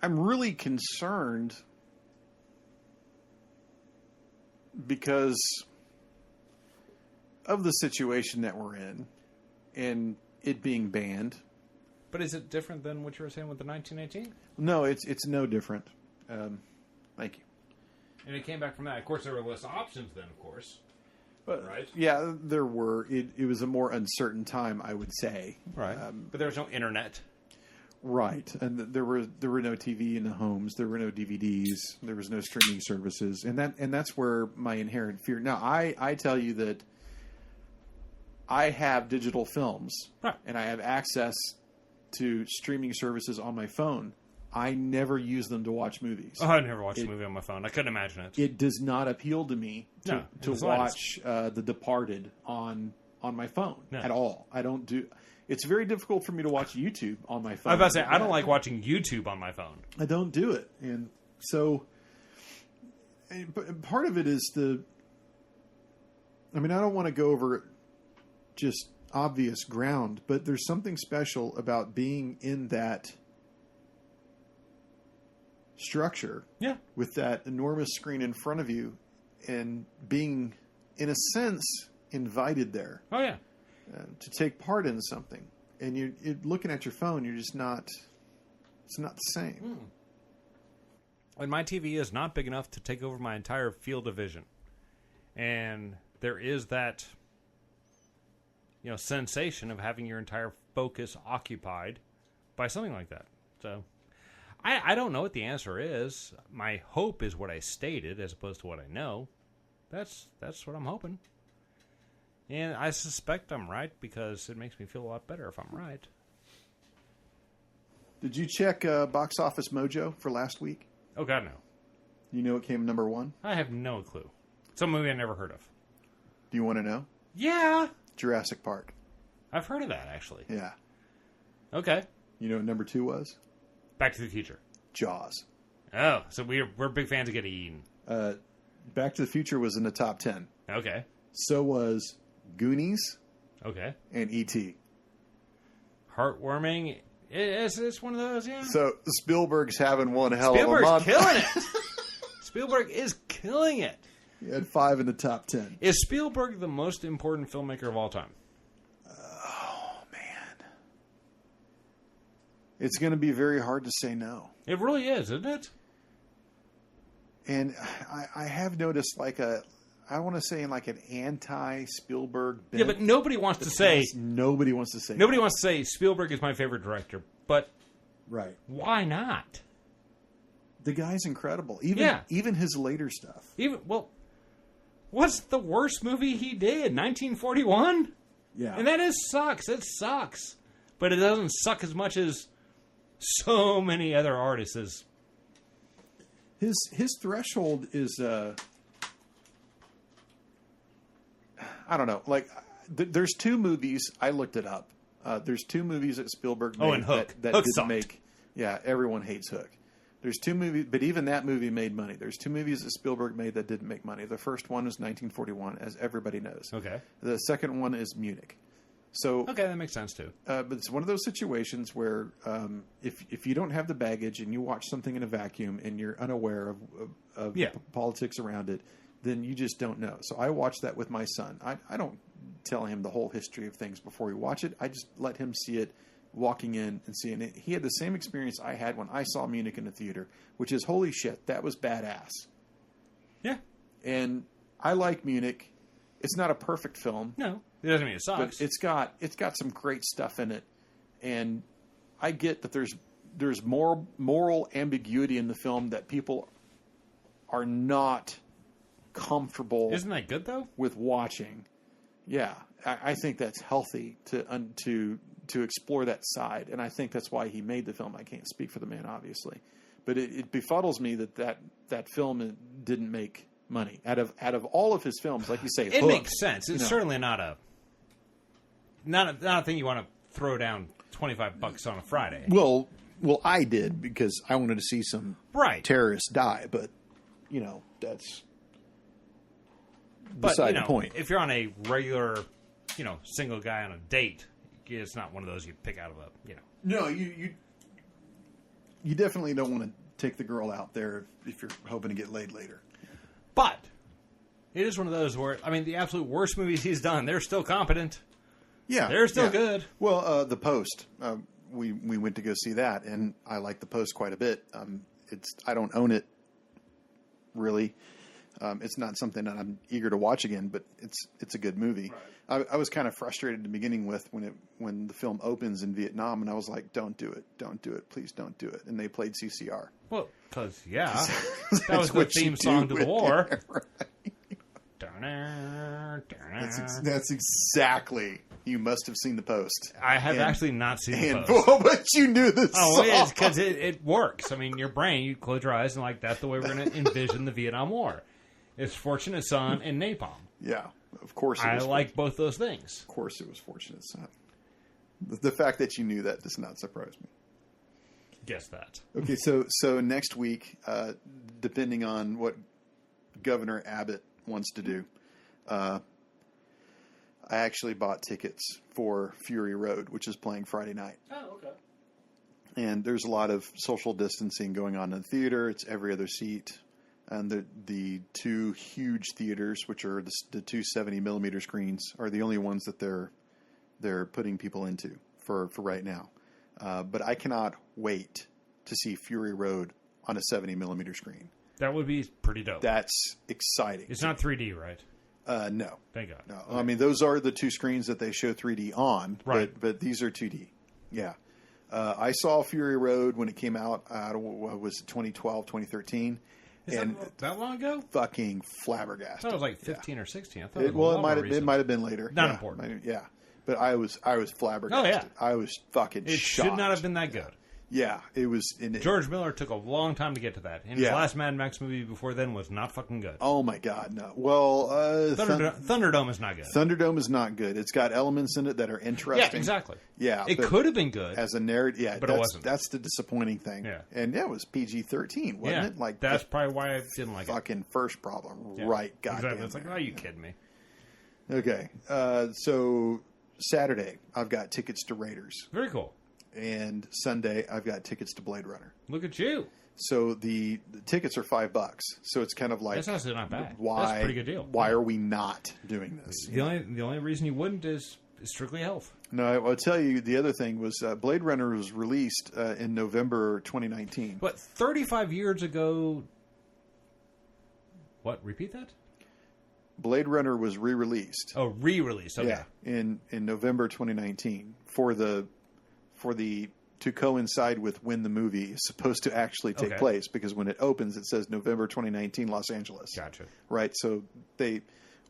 really concerned because of the situation that we're in and it being banned. But is it different than what you were saying with the 1918? No, it's no different. Thank you. And it came back from that. Of course, there were less options then, of course. But, right? Yeah, there were. It was a more uncertain time, I would say. Right. But there was no internet. Right. And there were no TV in the homes. There were no DVDs. There was no streaming services. And that's where my inherent fear. Now, I tell you that I have digital films. Right. And I have access to streaming services on my phone. I never use them to watch movies. Oh, I never watched a movie on my phone. I couldn't imagine it. It does not appeal to me to watch The Departed on my phone at all. I don't do. It's very difficult for me to watch YouTube on my phone. I was about to say, I don't like watching YouTube on my phone. I don't do it. And so part of it is I mean, I don't want to go over just obvious ground, but there's something special about being in that structure with that enormous screen in front of you and being, in a sense, invited there. Oh, yeah. To take part in something. And you're looking at your phone, you're just not, it's not the same. And my TV is not big enough to take over my entire field of vision. And there is that, sensation of having your entire focus occupied by something like that. So I don't know what the answer is. My hope is what I stated as opposed to what I know. That's what I'm hoping. And I suspect I'm right because it makes me feel a lot better if I'm right. Did you check Box Office Mojo for last week? Oh, God, no. You know it came number 1? I have no clue. Some movie I never heard of. Do you want to know? Yeah. Jurassic Park. I've heard of that, actually. Yeah. Okay. You know what number 2 was? Back to the Future. Jaws. Oh, so we're big fans of getting eaten. Back to the Future was in the top 10. Okay. So was Goonies. Okay. And E.T. Heartwarming. It's one of those, yeah. So Spielberg's having one hell of a month. Spielberg's killing it. Spielberg is killing it. He had 5 in the top 10. Is Spielberg the most important filmmaker of all time? Oh, man. It's going to be very hard to say no. It really is, isn't it? And I have noticed I want to say like an anti-Spielberg bent. Yeah, but nobody wants to say... Nobody wants to say... Nobody wants to say Spielberg is my favorite director, but... Right. Why not? The guy's incredible. Even his later stuff. What's the worst movie he did? 1941? Yeah. And that sucks. It sucks. But it doesn't suck as much as so many other artists. His threshold is... I don't know. There's 2 movies. I looked it up. There's 2 movies that Spielberg made and Hook. that Hook didn't sucked. make. Yeah, everyone hates Hook. There's 2 movies, but even that movie made money. There's 2 movies that Spielberg made that didn't make money. The first one is 1941, as everybody knows. Okay. The second one is Munich. So okay, that makes sense too. But it's one of those situations where if you don't have the baggage and you watch something in a vacuum and you're unaware of politics around it, then you just don't know. So I watched that with my son. I don't tell him the whole history of things before we watch it. I just let him see it walking in and seeing it. He had the same experience I had when I saw Munich in the theater, which is, holy shit, that was badass. Yeah. And I like Munich. It's not a perfect film. No, it doesn't mean it sucks. But it's got some great stuff in it. And I get that there's more moral ambiguity in the film that people are not comfortable. Isn't that good though? With watching. Yeah, I think that's healthy to explore that side, and I think that's why he made the film. I can't speak for the man, obviously, but it befuddles me that film didn't make money out of all of his films. Like you say, it makes sense. It's certainly not a thing you want to throw down $25 on a Friday. Well, I did because I wanted to see some terrorists die, but that's. Beside the point. If you're on a regular, single guy on a date, it's not one of those you pick out of a, No, you definitely don't want to take the girl out there if you're hoping to get laid later. But it is one of those where, the absolute worst movies he's done, they're still competent. Yeah. They're still good. Well, The Post, we went to go see that, and I like The Post quite a bit. I don't own it, really. It's not something that I'm eager to watch again, but it's a good movie. Right. I was kind of frustrated at the beginning when the film opens in Vietnam, and I was like, "Don't do it, please don't do it." And they played CCR. Well, because that was the theme song to the war. Right. That's exactly. You must have seen The Post. I have actually not seen The Post. But you knew this song. It is, because it works. Your brain, you close your eyes and that's the way we're going to envision the Vietnam War. It's Fortunate Son and Napalm. Yeah, of course. I like both those things. Of course, it was Fortunate Son. The fact that you knew that does not surprise me. Guess that. Okay, so next week, depending on what Governor Abbott wants to do, I actually bought tickets for Fury Road, which is playing Friday night. Oh, okay. And there's a lot of social distancing going on in the theater. It's every other seat. And the two huge theaters, which are the two 70mm screens, are the only ones that they're putting people into for right now. But I cannot wait to see Fury Road on a 70mm screen. That would be pretty dope. That's exciting. It's not 3D, right? No. Thank God. No. Okay. I mean, those are the two screens that they show 3D on, right? But these are 2D. Yeah. I saw Fury Road when it came out. What was it, 2012, 2013? Is that long ago? Fucking flabbergasted. I thought it was like 15 or 16. I thought it might have been later. Not important. Yeah. But I was flabbergasted. Oh, yeah. I was fucking shocked. It should not have been that good. Yeah, it was. George Miller took a long time to get to that. And his last Mad Max movie before then was not fucking good. Oh my God, no. Well, Thunderdome is not good. Thunderdome is not good. It's got elements in it that are interesting. Yeah, exactly. Yeah, it could have been good as a narrative. Yeah, but it wasn't. That's the disappointing thing. Yeah, and it was PG-13, wasn't it? Like that's probably why I didn't like it. Fucking first problem, right? Goddamn. Exactly. It's like, are you kidding me? Okay, so Saturday I've got tickets to Raiders. Very cool. And Sunday, I've got tickets to Blade Runner. Look at you. So the tickets are $5. So it's kind of like, that's actually not bad. Why, that's a pretty good deal. Why are we not doing this? The only reason you wouldn't is strictly health. No, I'll tell you, the other thing was Blade Runner was released in November 2019. But 35 years ago... What? Repeat that? Blade Runner was re-released. Oh, re-released. Okay. Yeah, in November 2019 to coincide with when the movie is supposed to actually take place, because when it opens it says November 2019 Los Angeles. Gotcha. Right, so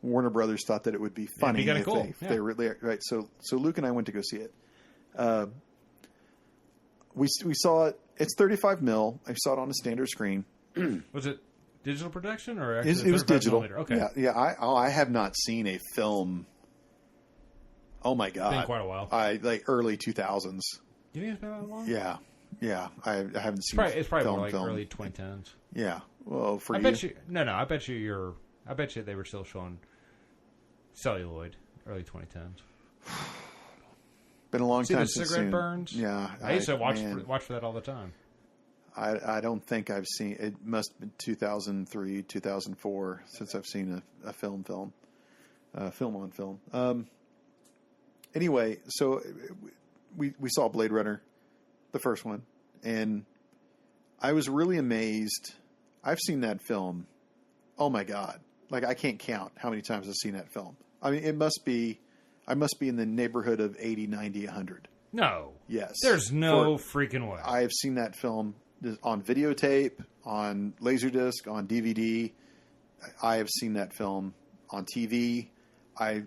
Warner Brothers thought that it would be funny if they really right. So Luke and I went to go see it. We saw it. It's 35 mil. I saw it on a standard screen. Was it digital production or it was digital? Okay. Yeah. I have not seen a film. Oh my God! It's been quite a while. Like early 2000s. You think it's been that long? Yeah. I haven't seen. It's probably more like early 2010s. Yeah. Well, I bet you they were still showing celluloid early 2010s. Been a long time since cigarette burns. Yeah, I used to watch for that all the time. I don't think I've seen it. Must have been 2003, 2004 since I've seen a film on film. Anyway, so we saw Blade Runner, the first one, and I was really amazed. I've seen that film. Oh my God. Like I can't count how many times I've seen that film. I mean, I must be in the neighborhood of 80, 90, 100. No. Yes. There's no freaking way. I have seen that film on videotape, on Laserdisc, on DVD. I have seen that film on TV. I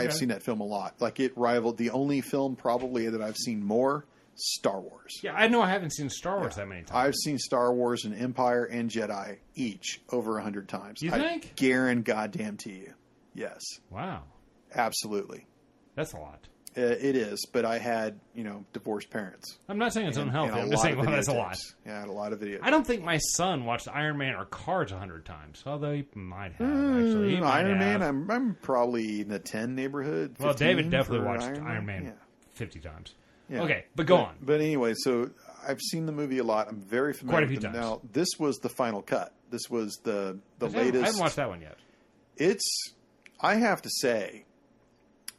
have seen that film a lot. Like it rivaled the only film probably that I've seen more, Star Wars. Yeah, I know I haven't seen Star Wars that many times. I've seen Star Wars and Empire and Jedi each over 100 times. You think? I guarantee you. Yes. Wow. Absolutely. That's a lot. It is, but I had, divorced parents. I'm not saying it's unhealthy. I'm just saying that's a lot. Yeah, I had a lot of videos. I don't think my son watched Iron Man or Cars 100 times, although he might have, actually. Iron Man, I'm probably in the 10 neighborhood. Well, David definitely watched Iron Man 50 times. Yeah. Okay, but go on. But anyway, so I've seen the movie a lot. I'm very familiar with it. Quite a few times. Now, this was the final cut. This was the latest. I haven't watched that one yet. I have to say,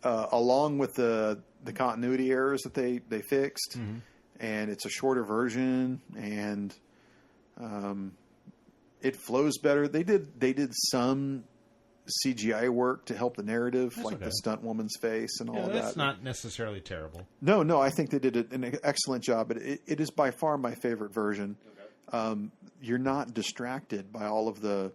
along with the continuity errors that they fixed, and it's a shorter version, and it flows better. They did some CGI work to help the narrative, the stunt woman's face and all of that. That's not necessarily terrible. No, I think they did an excellent job. But it is by far my favorite version. Okay. You're not distracted by all of the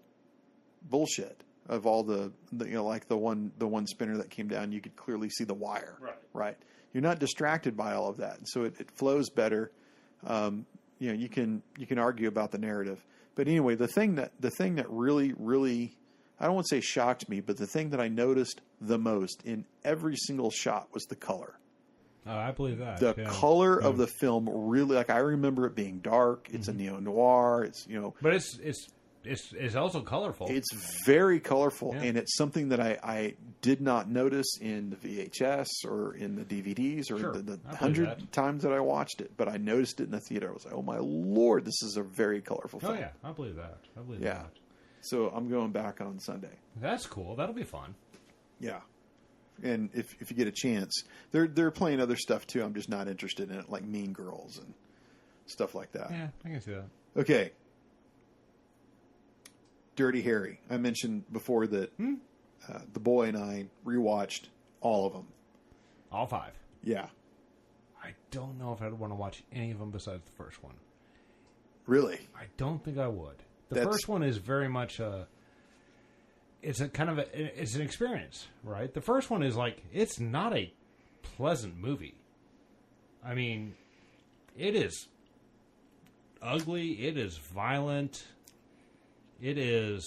bullshit of all the like the one spinner that came down. You could clearly see the wire. Right. You're not distracted by all of that, and so it flows better. You can argue about the narrative, but anyway, the thing that really I don't want to say shocked me, but the thing that I noticed the most in every single shot was the color. Oh, I believe that. The color of the film really, like I remember it being dark. It's a neo-noir. It's But it's it's also colorful. It's very colorful, and it's something that I did not notice in the VHS or in the DVDs or the 100 times that I watched it, but I noticed it in the theater. I was like, oh my Lord, this is a very colorful film. Oh yeah, I believe that. That. So I'm going back on Sunday. That's cool. That'll be fun. Yeah. And if you get a chance, they're playing other stuff too. I'm just not interested in it, like Mean Girls and stuff like that. Yeah, I can see that. Okay. Dirty Harry. I mentioned before that the boy and I rewatched all of them. All 5. Yeah. I don't know if I'd want to watch any of them besides the first one. Really? I don't think I would. The first one is very much it's an experience, right? The first one is like, it's not a pleasant movie. I mean, it is ugly. It is violent. It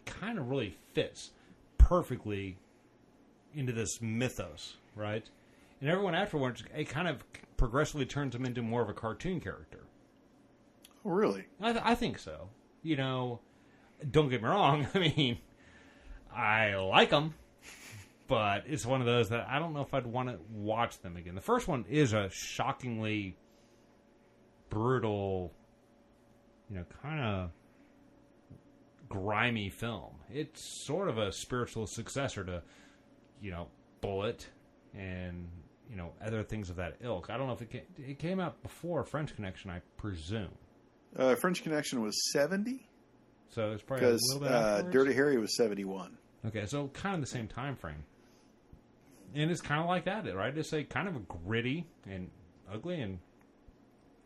kind of really fits perfectly into this mythos, right? And everyone afterwards, it kind of progressively turns him into more of a cartoon character. Oh, really? I think so. You know, don't get me wrong. I mean, I like them, but it's one of those that I don't know if I'd want to watch them again. The first one is a shockingly brutal, kind of grimy film. It's sort of a spiritual successor to, Bullet and, other things of that ilk. I don't know if it came out before French Connection, I presume. French Connection was 70? So it's probably a little bit afterwards? Dirty Harry was 71. Okay, so kind of the same time frame. And it's kind of like that, right? It's a kind of a gritty and ugly. And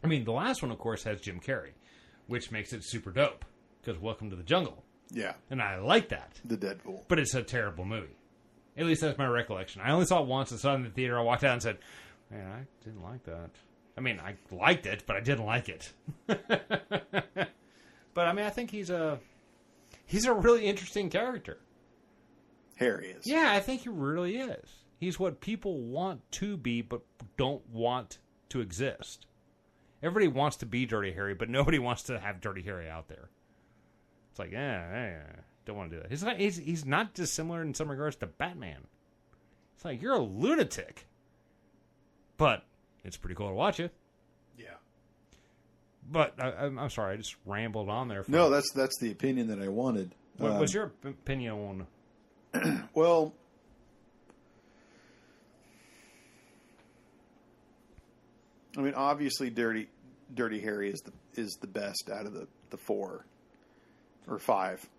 I mean, the last one, of course, has Jim Carrey, which makes it super dope. Because Welcome to the Jungle. Yeah. And I like that. The Deadpool. But it's a terrible movie. At least that's my recollection. I only saw it once. I saw it in the theater. I walked out and said, man, I didn't like that. I mean, I liked it, but I didn't like it. But, I mean, I think he's a really interesting character. Harry is. Yeah, I think he really is. He's what people want to be, but don't want to exist. Everybody wants to be Dirty Harry, but nobody wants to have Dirty Harry out there. It's like, don't want to do that. He's not dissimilar in some regards to Batman. It's like, you're a lunatic. But it's pretty cool to watch it. Yeah. But I'm sorry, I just rambled on there. No, that's the opinion that I wanted. What was your opinion on? Well, I mean, obviously, Dirty Harry is the best out of the 4 or 5.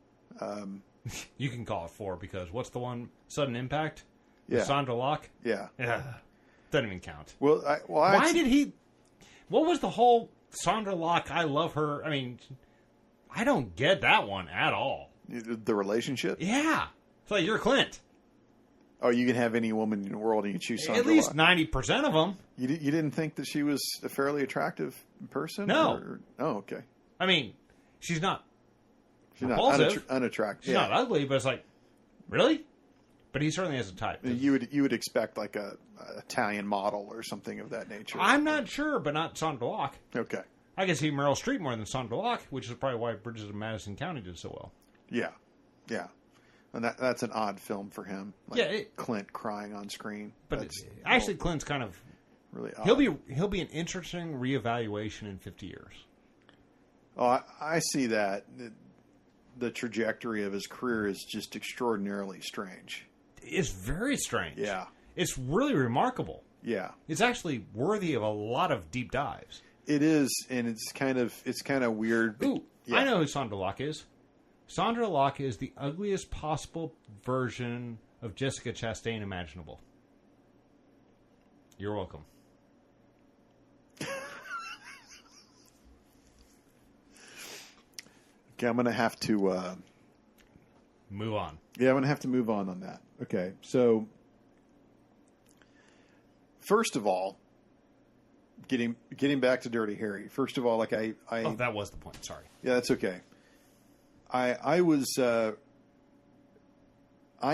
You can call it 4 because what's the one? Sudden Impact. Yeah. Sandra Locke. Yeah. Doesn't even count. Well, why did he? What was the whole Sandra Locke? I love her. I mean, I don't get that one at all. The relationship. Yeah, it's like you're Clint. Oh, you can have any woman in the world and you choose Sandra At least Locke. 90% of them. You didn't think that she was a fairly attractive person? No. Oh, okay. I mean, she's not. She's not unattractive. She's not ugly, but it's like, really? But he certainly has a type. You would expect like a Italian model or something of that nature. I'm not sure, but not Sandra Locke. Okay. I can see Meryl Streep more than Sandra Locke, which is probably why Bridges of Madison County did so well. Yeah. Yeah. And that's an odd film for him. Like Clint crying on screen. But actually, Clint's kind of really odd. He'll be an interesting reevaluation in 50 years. Oh, I see that. The trajectory of his career is just extraordinarily strange. It's very strange. Yeah. It's really remarkable. Yeah. It's actually worthy of a lot of deep dives. It is, and it's kind of weird. Ooh, yeah. I know who Sandra Locke is. Sandra Locke is the ugliest possible version of Jessica Chastain imaginable. You're welcome. Okay, I'm going to have to... move on. Yeah, I'm going to have to move on that. Okay, so... First of all, getting back to Dirty Harry. First of all, like I oh, that was the point. Sorry. Yeah, that's okay. I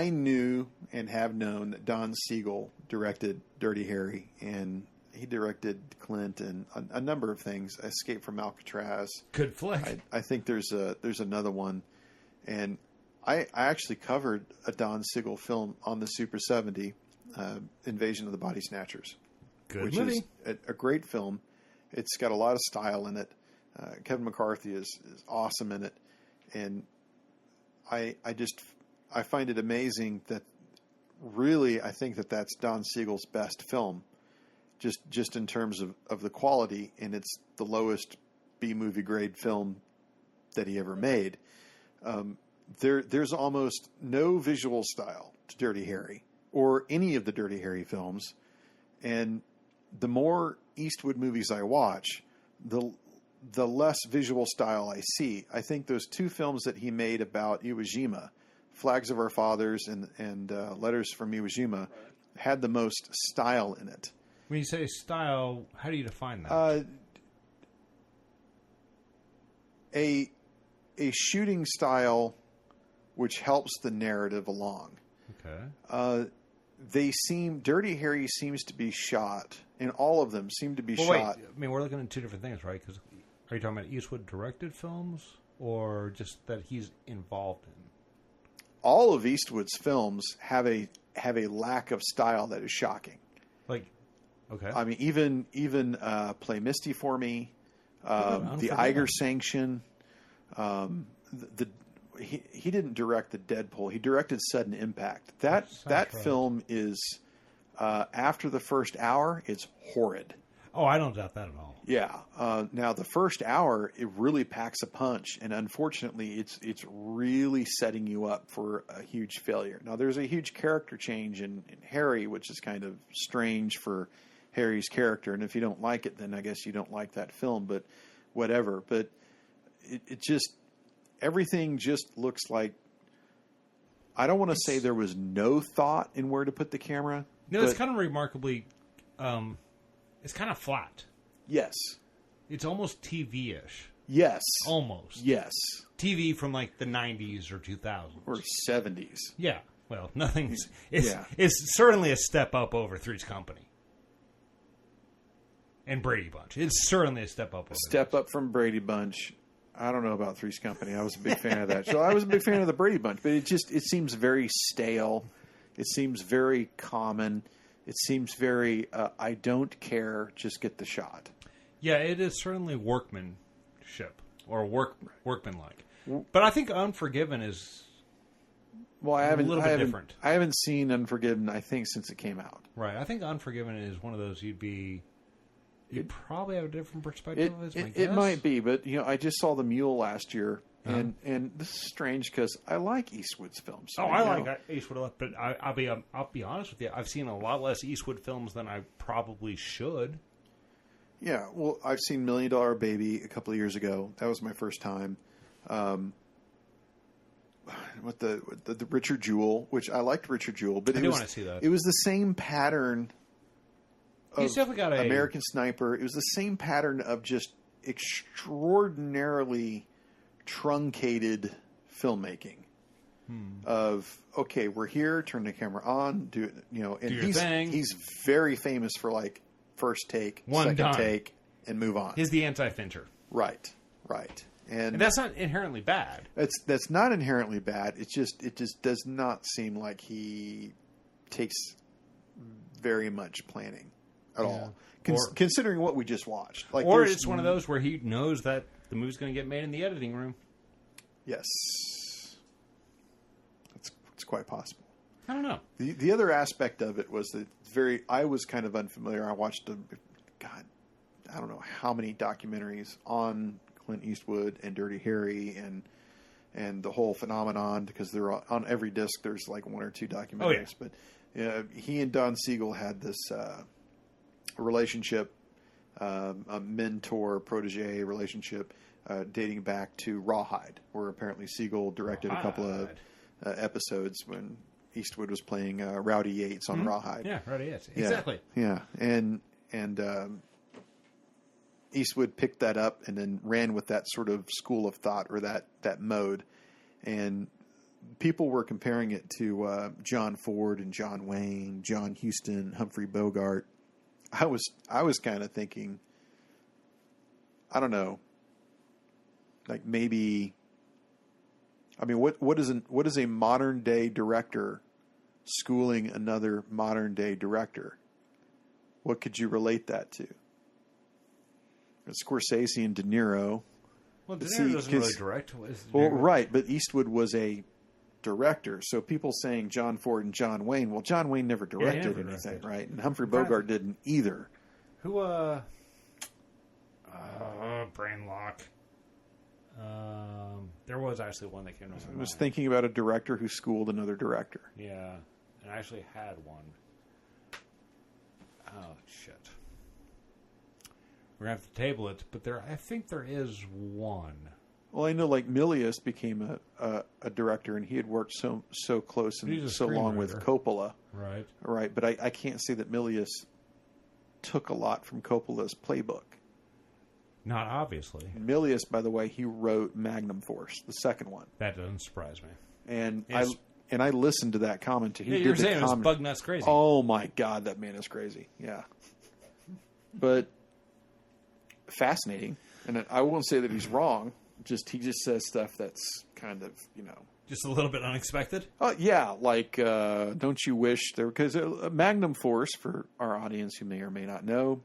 knew and have known that Don Siegel directed Dirty Harry, and he directed Clint and a number of things. Escape from Alcatraz. Good flick. I think there's another one, and I actually covered a Don Siegel film on the Super 70, Invasion of the Body Snatchers. Good movie. Is a great film. It's got a lot of style in it. Kevin McCarthy is awesome in it, and I find it amazing that really I think that's Don Siegel's best film, just in terms of the quality, and it's the lowest B-movie grade film that he ever made. There's almost no visual style to Dirty Harry or any of the Dirty Harry films, and the more Eastwood movies I watch, the less visual style I see. I think those two films that he made about Iwo Jima, Flags of Our Fathers and Letters from Iwo Jima, had the most style in it. When you say style, how do you define that? A shooting style which helps the narrative along. Okay. Dirty Harry seems to be shot, and all of them seem to be shot. Wait, I mean, we're looking at two different things, right? Because are you talking about Eastwood directed films, or just that he's involved in? All of Eastwood's films have a lack of style that is shocking. Like, okay. I mean, even Play Misty for Me, the Eiger Sanction. He didn't direct the Deadpool. He directed Sudden Impact. That film is after the first hour, it's horrid. Oh, I don't doubt that at all. Yeah. Now the first hour, it really packs a punch, and unfortunately, it's really setting you up for a huge failure. Now there's a huge character change in Harry, which is kind of strange for Harry's character, and if you don't like it, then I guess you don't like that film. But whatever. But it just everything just looks like. I don't want to say there was no thought in where to put the camera. No, it's kind of remarkably. It's kind of flat. Yes. It's almost TV-ish. Yes. Almost. Yes. TV from like the 90s or 2000s. Or 70s. Yeah. Well, nothing's... It's certainly a step up over Three's Company. And Brady Bunch. It's certainly a step up. Step up from Brady Bunch. I don't know about Three's Company. I was a big fan of that. So I was a big fan of the Brady Bunch. But it seems very stale. It seems very common. It seems very, I don't care, just get the shot. Yeah, it is certainly workmanship or workmanlike. But I think Unforgiven is a little bit different. I haven't seen Unforgiven, I think, since it came out. Right. I think Unforgiven is one of those you'd probably have a different perspective. It might be, but I just saw The Mule last year. And this is strange because I like Eastwood's films. Oh, I like Eastwood a lot, but I'll be honest with you. I've seen a lot less Eastwood films than I probably should. Yeah, well, I've seen $1 Million Baby a couple of years ago. That was my first time. With the Richard Jewell, which I liked Richard Jewell, but I do want to see that. It was the same pattern. He's definitely got American Sniper. It was the same pattern of just extraordinarily truncated filmmaking of okay, we're here, turn the camera on, do it, and do your thing. He's very famous for like first take, second take, and move on. He's the anti-Fincher. Right. And that's not inherently bad. That's not inherently bad. It just does not seem like he takes very much planning at all. Considering what we just watched. Or it's one of those where he knows that the movie's going to get made in the editing room. Yes. It's quite possible. I don't know. The other aspect of it was that I was kind of unfamiliar. I watched I don't know how many documentaries on Clint Eastwood and Dirty Harry and the whole phenomenon, because they're on every disc there's like one or two documentaries. Oh, yeah. But he and Don Siegel had this relationship, a mentor-protege relationship dating back to Rawhide, where apparently Siegel directed a couple of episodes when Eastwood was playing Rowdy Yates on Rawhide. Yeah, Rowdy Yates. Exactly. Yeah. And Eastwood picked that up and then ran with that sort of school of thought or that mode. And people were comparing it to John Ford and John Wayne, John Huston, Humphrey Bogart. I was kind of thinking, I don't know, like maybe, I mean, what is a modern day director schooling another modern day director? What could you relate that to? Scorsese and De Niro. Well, De Niro doesn't really direct. Well, right, but Eastwood was a director. So people saying John Ford and John Wayne, well, John Wayne never directed anything, right? And Humphrey Bogart didn't either. Who, brain lock. There was actually one that came to my mind. I was thinking about a director who schooled another director. Yeah, and I actually had one. Oh, shit. We're going to have to table it, but I think there is one. Well, I know, like, Milius became a director, and he had worked so close and so long with Coppola. Right. Right, but I can't say that Milius took a lot from Coppola's playbook. Not obviously. Milius, by the way, he wrote Magnum Force, the second one. That doesn't surprise me. And I listened to that commentary. Yeah, you're saying it's bug nuts crazy. Oh my God, that man is crazy. Yeah. But fascinating. And I won't say that he's wrong. He just says stuff that's kind of, just a little bit unexpected. Yeah, like don't you wish there? Because Magnum Force, for our audience who may or may not know,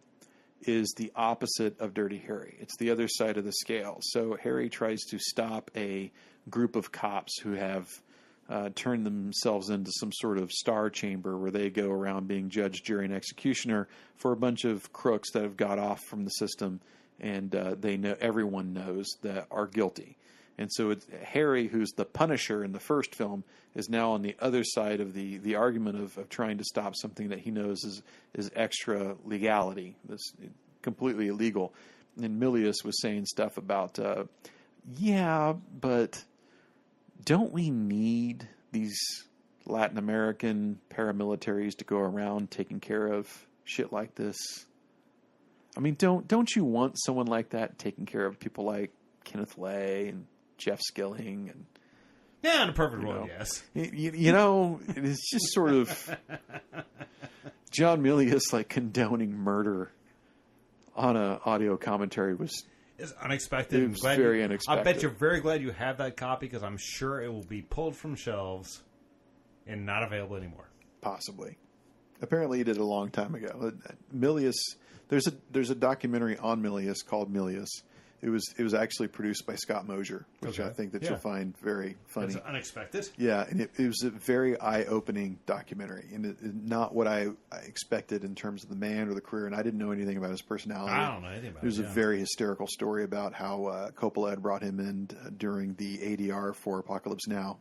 is the opposite of Dirty Harry. It's the other side of the scale. So Harry tries to stop a group of cops who have turned themselves into some sort of star chamber where they go around being judge, jury, and executioner for a bunch of crooks that have got off from the system, and everyone knows that are guilty. And so it's Harry, who's the Punisher in the first film, is now on the other side of the argument of trying to stop something that he knows is extra legality, that's completely illegal. And Milius was saying stuff about, but don't we need these Latin American paramilitaries to go around taking care of shit like this? I mean, don't you want someone like that taking care of people like Kenneth Lay and Jeff Skilling and in a perfect world, yes. It's just sort of John Milius like condoning murder on a audio commentary is unexpected. It was very unexpected. I bet you're very glad you have that copy because I'm sure it will be pulled from shelves and not available anymore. Possibly. Apparently, he did it a long time ago. Milius, there's a documentary on Milius called Milius. It was actually produced by Scott Mosier, which I think that you'll find very funny. It's unexpected. Yeah, and it was a very eye-opening documentary, and not what I expected in terms of the man or the career, and I didn't know anything about his personality. I don't know anything about it. There's a very hysterical story about how Coppola had brought him in during the ADR for Apocalypse Now,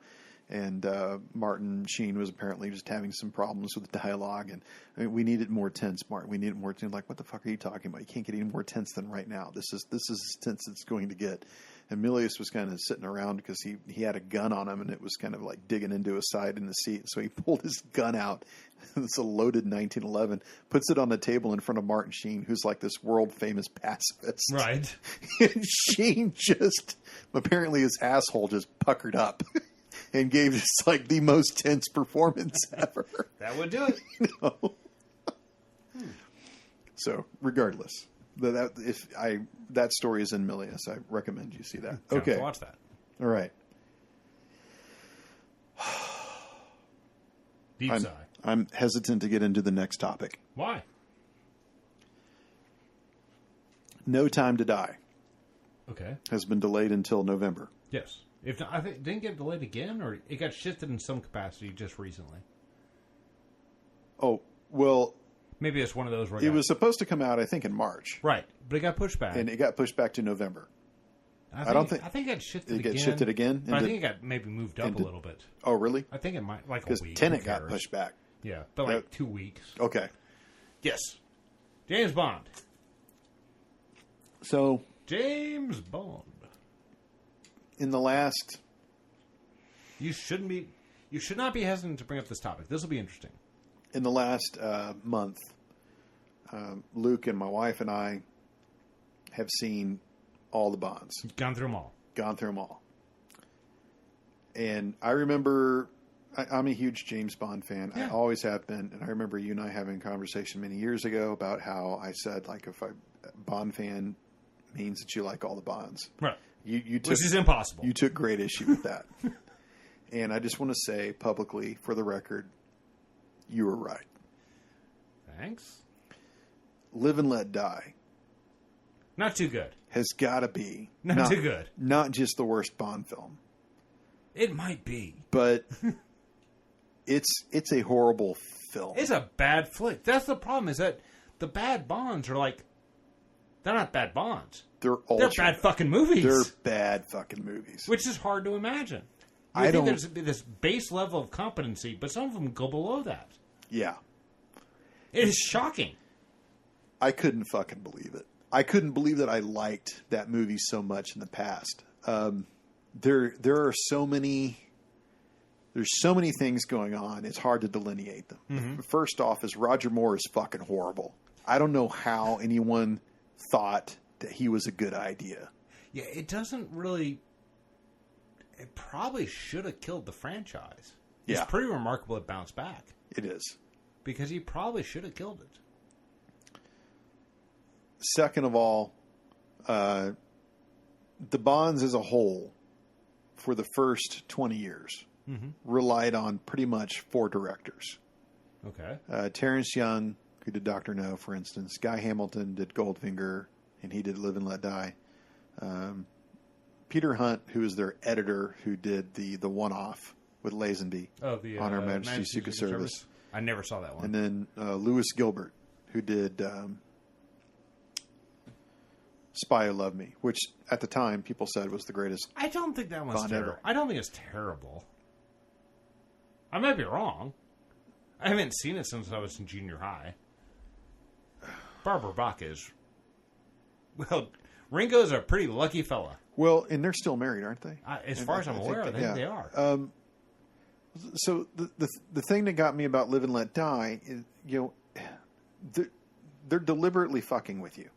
and Martin Sheen was apparently just having some problems with the dialogue, and we needed more tense, Martin. We needed more tense. Like, what the fuck are you talking about? You can't get any more tense than right now. This is as tense as it's going to get. And Milius was kind of sitting around because he had a gun on him, and it was kind of like digging into his side in the seat. So he pulled his gun out. It's a loaded 1911, puts it on the table in front of Martin Sheen, who's like this world famous pacifist. Right. And Sheen just apparently his asshole just puckered up. And gave just like the most tense performance ever. That would do it. So, regardless, that story is in Milius, I recommend you see that. Okay, watch that. All right. Deep sigh. I'm hesitant to get into the next topic. Why? No Time to Die. Okay. Has been delayed until November. Yes. If not, I think didn't get delayed again, or it got shifted in some capacity just recently. Oh, well, maybe it's one of those. Where it was supposed to come out, I think, in March. Right, but it got pushed back, and it got pushed back to November. I think it got shifted. It got shifted again. But I think it got maybe moved up a little bit. Oh, really? I think it might like a week. Because Tenet got pushed back. Yeah, but like 2 weeks. Okay. Yes. James Bond. So James Bond. In the last, you should not be hesitant to bring up this topic. This will be interesting. In the last month, Luke and my wife and I have seen all the Bonds. Gone through them all. And I remember I'm a huge James Bond fan. Yeah. I always have been. And I remember you and I having a conversation many years ago about how I said, like, if a Bond fan means that you like all the Bonds. Right. You took, which is impossible. You took great issue with that. And I just want to say publicly, for the record, you were right. Thanks. Live and Let Die. Not too good. Has got to be. Not too good. Not just the worst Bond film. It might be. But it's a horrible film. It's a bad flick. That's the problem, is that the bad Bonds are like, they're not bad Bonds. They're bad fucking movies. They're bad fucking movies. Which is hard to imagine. I think there's this base level of competency, but some of them go below that. Yeah. It is shocking. I couldn't fucking believe it. I couldn't believe that I liked that movie so much in the past. There are so many. There's so many things going on. It's hard to delineate them. Mm-hmm. First off, is Roger Moore is fucking horrible. I don't know how anyone thought that he was a good idea. Yeah, it doesn't really. It probably should have killed the franchise. Yeah. It's pretty remarkable it bounced back. It is. Because he probably should have killed it. Second of all, the Bonds as a whole, for the first 20 years, relied on pretty much 4 directors. Okay. Terrence Young, who did Dr. No, for instance. Guy Hamilton did Goldfinger, and he did Live and Let Die. Peter Hunt, who is their editor, who did the one-off with Lazenby on Her Majesty's Secret Service. I never saw that one. And then Lewis Gilbert, who did Spy Who Loved Me, which at the time people said was the greatest. I don't think that one's terrible. Ever. I don't think it's terrible. I might be wrong. I haven't seen it since I was in junior high. Barbara Bach is... Well, Ringo's a pretty lucky fella. Well, and they're still married, aren't they? As far as I'm aware, I think they are. So the thing that got me about Live and Let Die is, they're deliberately fucking with you.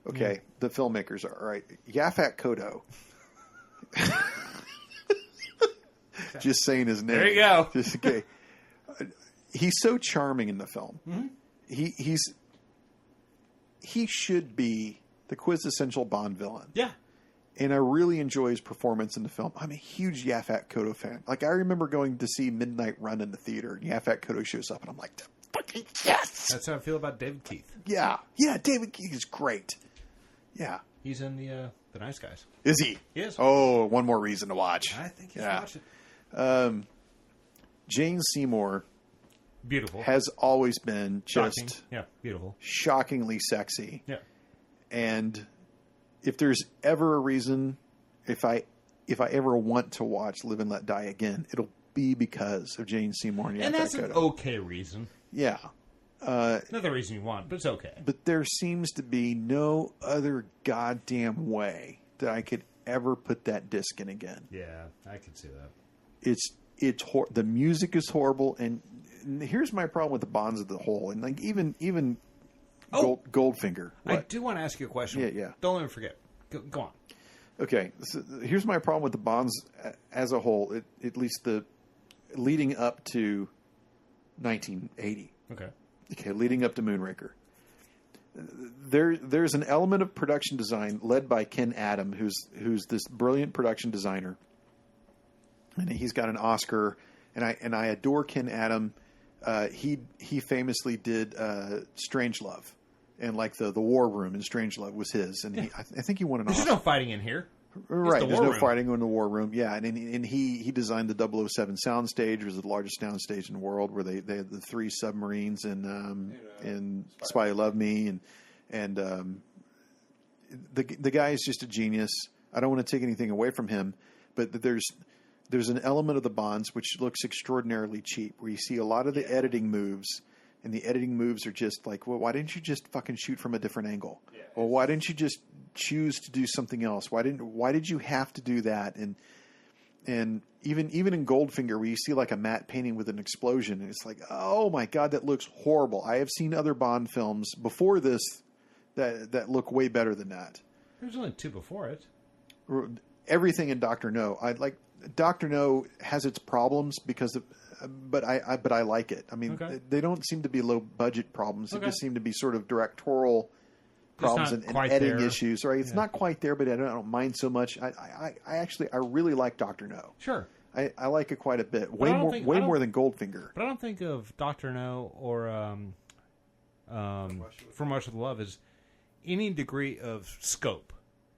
Okay, The filmmakers are, right? Yaphet Kotto. Just saying his name. There you go. Just, okay. He's so charming in the film. Mm-hmm. He should be the quintessential Bond villain. Yeah. And I really enjoy his performance in the film. I'm a huge Yaphet Kotto fan. Like, I remember going to see Midnight Run in the theater, and Yaphet Kotto shows up, and I'm like, fucking yes! That's how I feel about David Keith. Yeah, David Keith is great. Yeah. He's in the Nice Guys. Is he? He is. Oh, one more reason to watch. I think you should watch it. Jane Seymour... Beautiful. Has always been shocking. Just beautiful. Shockingly sexy. Yeah. And if there's ever a reason, if I ever want to watch Live and Let Die again, it'll be because of Jane Seymour and that's an okay reason. Yeah. Not the reason you want, but it's okay. But there seems to be no other goddamn way that I could ever put that disc in again. Yeah, I can see that. It's the music is horrible, and here's my problem with the Bonds as a whole, and like even Goldfinger. What? I do want to ask you a question. Yeah. Don't let me forget. Go on. Okay, so here's my problem with the Bonds as a whole. At least the leading up to 1980. Okay, leading up to Moonraker. There's an element of production design led by Ken Adam, who's this brilliant production designer, and he's got an Oscar. And I adore Ken Adam. He famously did Strangelove, and like the War Room in Strangelove was his, and I think he won an Oscar. There's no fighting in here. Right, there's no fighting in the War Room. Yeah, and he designed the 007 soundstage, which was the largest soundstage in the world, where they had the 3 submarines in Spy Who Loved Me, and the guy is just a genius. I don't want to take anything away from him, but there's an element of the Bonds which looks extraordinarily cheap, where you see a lot of the editing moves, and the editing moves are just like, well, why didn't you just fucking shoot from a different angle? Yeah. Or why didn't you just choose to do something else? Why did you have to do that? And even in Goldfinger, where you see like a matte painting with an explosion, and it's like, oh my God, that looks horrible. I have seen other Bond films before this that look way better than that. There's only 2 before it. Everything in Dr. No. Dr. No has its problems because of, but I like it. I mean, they don't seem to be low budget problems. They just seem to be sort of directorial problems and editing issues. Right? It's not quite there, but I don't mind so much. I really like Dr. No. Sure. I like it quite a bit. Way more than Goldfinger. But I don't think of Dr. No or From Russia with Love as any degree of scope,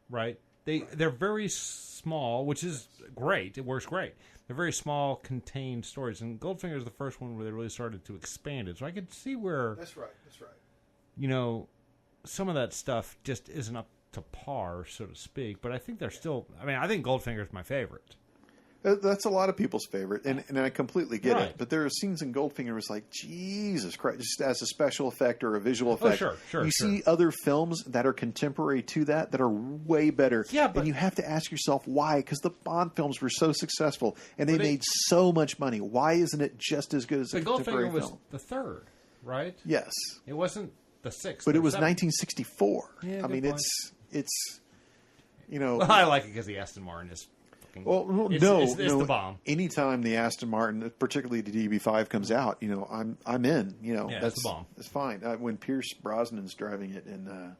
right? They're very small, which is great. It works great. They're very small, contained stories. And Goldfinger is the first one where they really started to expand it. So I could see where... That's right. You know, some of that stuff just isn't up to par, so to speak. But I think they're still... I mean, I think Goldfinger is my favorite. That's a lot of people's favorite, and I completely get it. But there are scenes in Goldfinger where it's like, Jesus Christ, just as a special effect or a visual effect. Sure. You see other films that are contemporary to that are way better. Yeah, but... And you have to ask yourself why, because the Bond films were so successful, and they made so much money. Why isn't it just as good as a contemporary film? Goldfinger was the third, right? Yes. It wasn't the sixth. But it was 1964. Yeah, I mean, point. it's you know... Well, I like it because the Aston Martin is... Well, it's the bomb. Anytime the Aston Martin, particularly the DB5, comes out, you know, I'm in. You know, that's the bomb. It's fine. When Pierce Brosnan's driving it in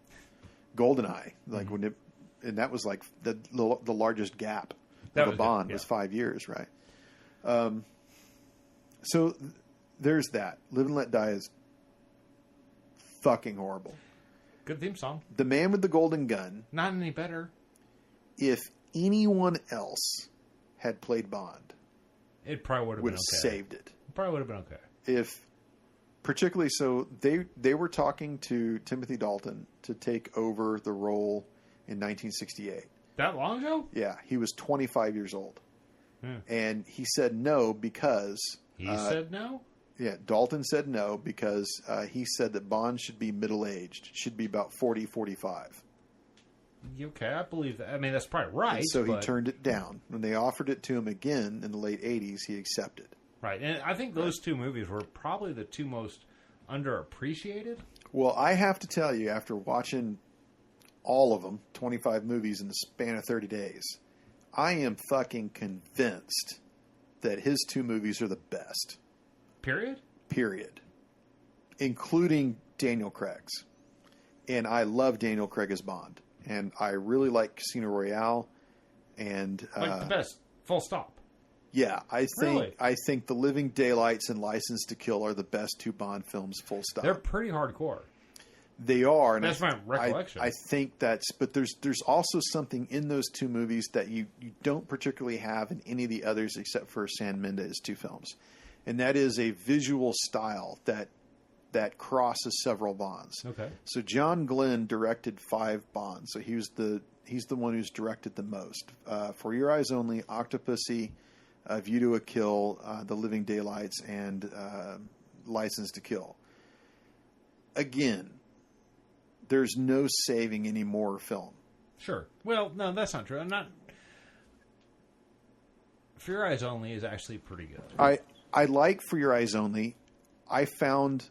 GoldenEye, like and that was like the largest gap of a Bond was 5 years, right? So there's that. Live and Let Die is fucking horrible. Good theme song. The Man with the Golden Gun. Not any better. If anyone else had played Bond, it probably would have saved it. It probably would have been okay. If particularly so, they were talking to Timothy Dalton to take over the role in 1968. That long ago? Yeah, he was 25 years old, and he said no because he said no. Yeah, Dalton said no because he said that Bond should be middle-aged, should be about 40, 45. Okay, I believe that. I mean, that's probably right. And so he turned it down. When they offered it to him again in the late 80s, he accepted. Right, and I think those two movies were probably the two most underappreciated. Well, I have to tell you, after watching all of them, 25 movies in the span of 30 days, I am fucking convinced that his two movies are the best. Period. Including Daniel Craig's. And I love Daniel Craig as Bond. And I really like Casino Royale, and like the best. Full stop. Yeah, I think The Living Daylights and License to Kill are the best two Bond films. Full stop. They're pretty hardcore. They are. And that's my recollection. I think but there's also something in those two movies that you don't particularly have in any of the others except for Sam Mendes' two films, and that is a visual style that crosses several Bonds. Okay. So John Glenn directed 5 Bonds. So he's the one who's directed the most. For Your Eyes Only, Octopussy, View to a Kill, The Living Daylights, and License to Kill. Again, there's no saving any more film. Sure. Well, no, that's not true. I'm not. For Your Eyes Only is actually pretty good. I like For Your Eyes Only. I found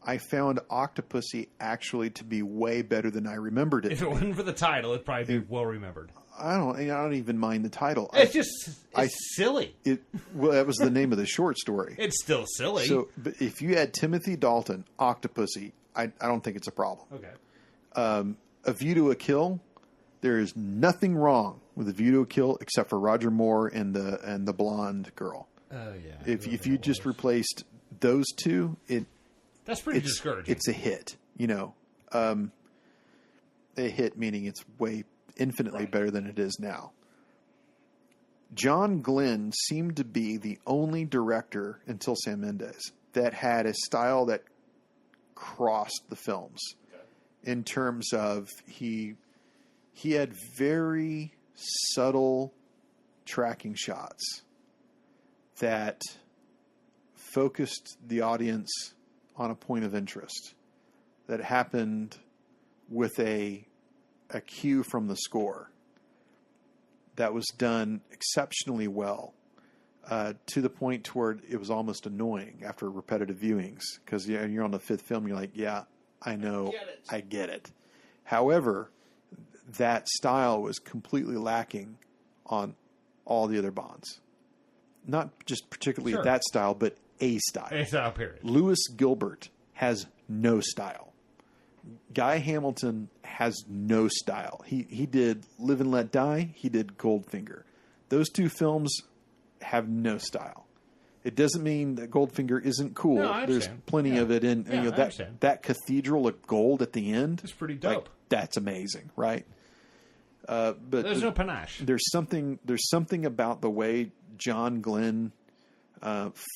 Octopussy actually to be way better than I remembered it. If it wasn't for the title, it'd probably be well remembered. I don't even mind the title. It's silly. Well, that was the name of the short story. It's still silly. So, but if you had Timothy Dalton, Octopussy, I don't think it's a problem. Okay. A View to a Kill, there is nothing wrong with A View to a Kill except for Roger Moore and the blonde girl. Oh yeah. If you just replaced those two, that's pretty discouraging. It's a hit, you know. A hit meaning it's infinitely better than it is now. John Glenn seemed to be the only director until Sam Mendes that had a style that crossed the films in terms of he had very subtle tracking shots that focused the audience on a point of interest that happened with a cue from the score that was done exceptionally well, to the point toward it was almost annoying after repetitive viewings, because you're on the 5th film, you're like, yeah, I know, I get it. However, that style was completely lacking on all the other Bonds. Not just particularly Sure. that style, but a style. A style, period. Lewis Gilbert has no style. Guy Hamilton has no style. He did Live and Let Die. He did Goldfinger. Those two films have no style. It doesn't mean that Goldfinger isn't cool. No, I There's understand. plenty of it in Yeah, that cathedral of gold at the end. It's pretty dope. Like, that's amazing, right? But there's no panache. There's something about the way John Glenn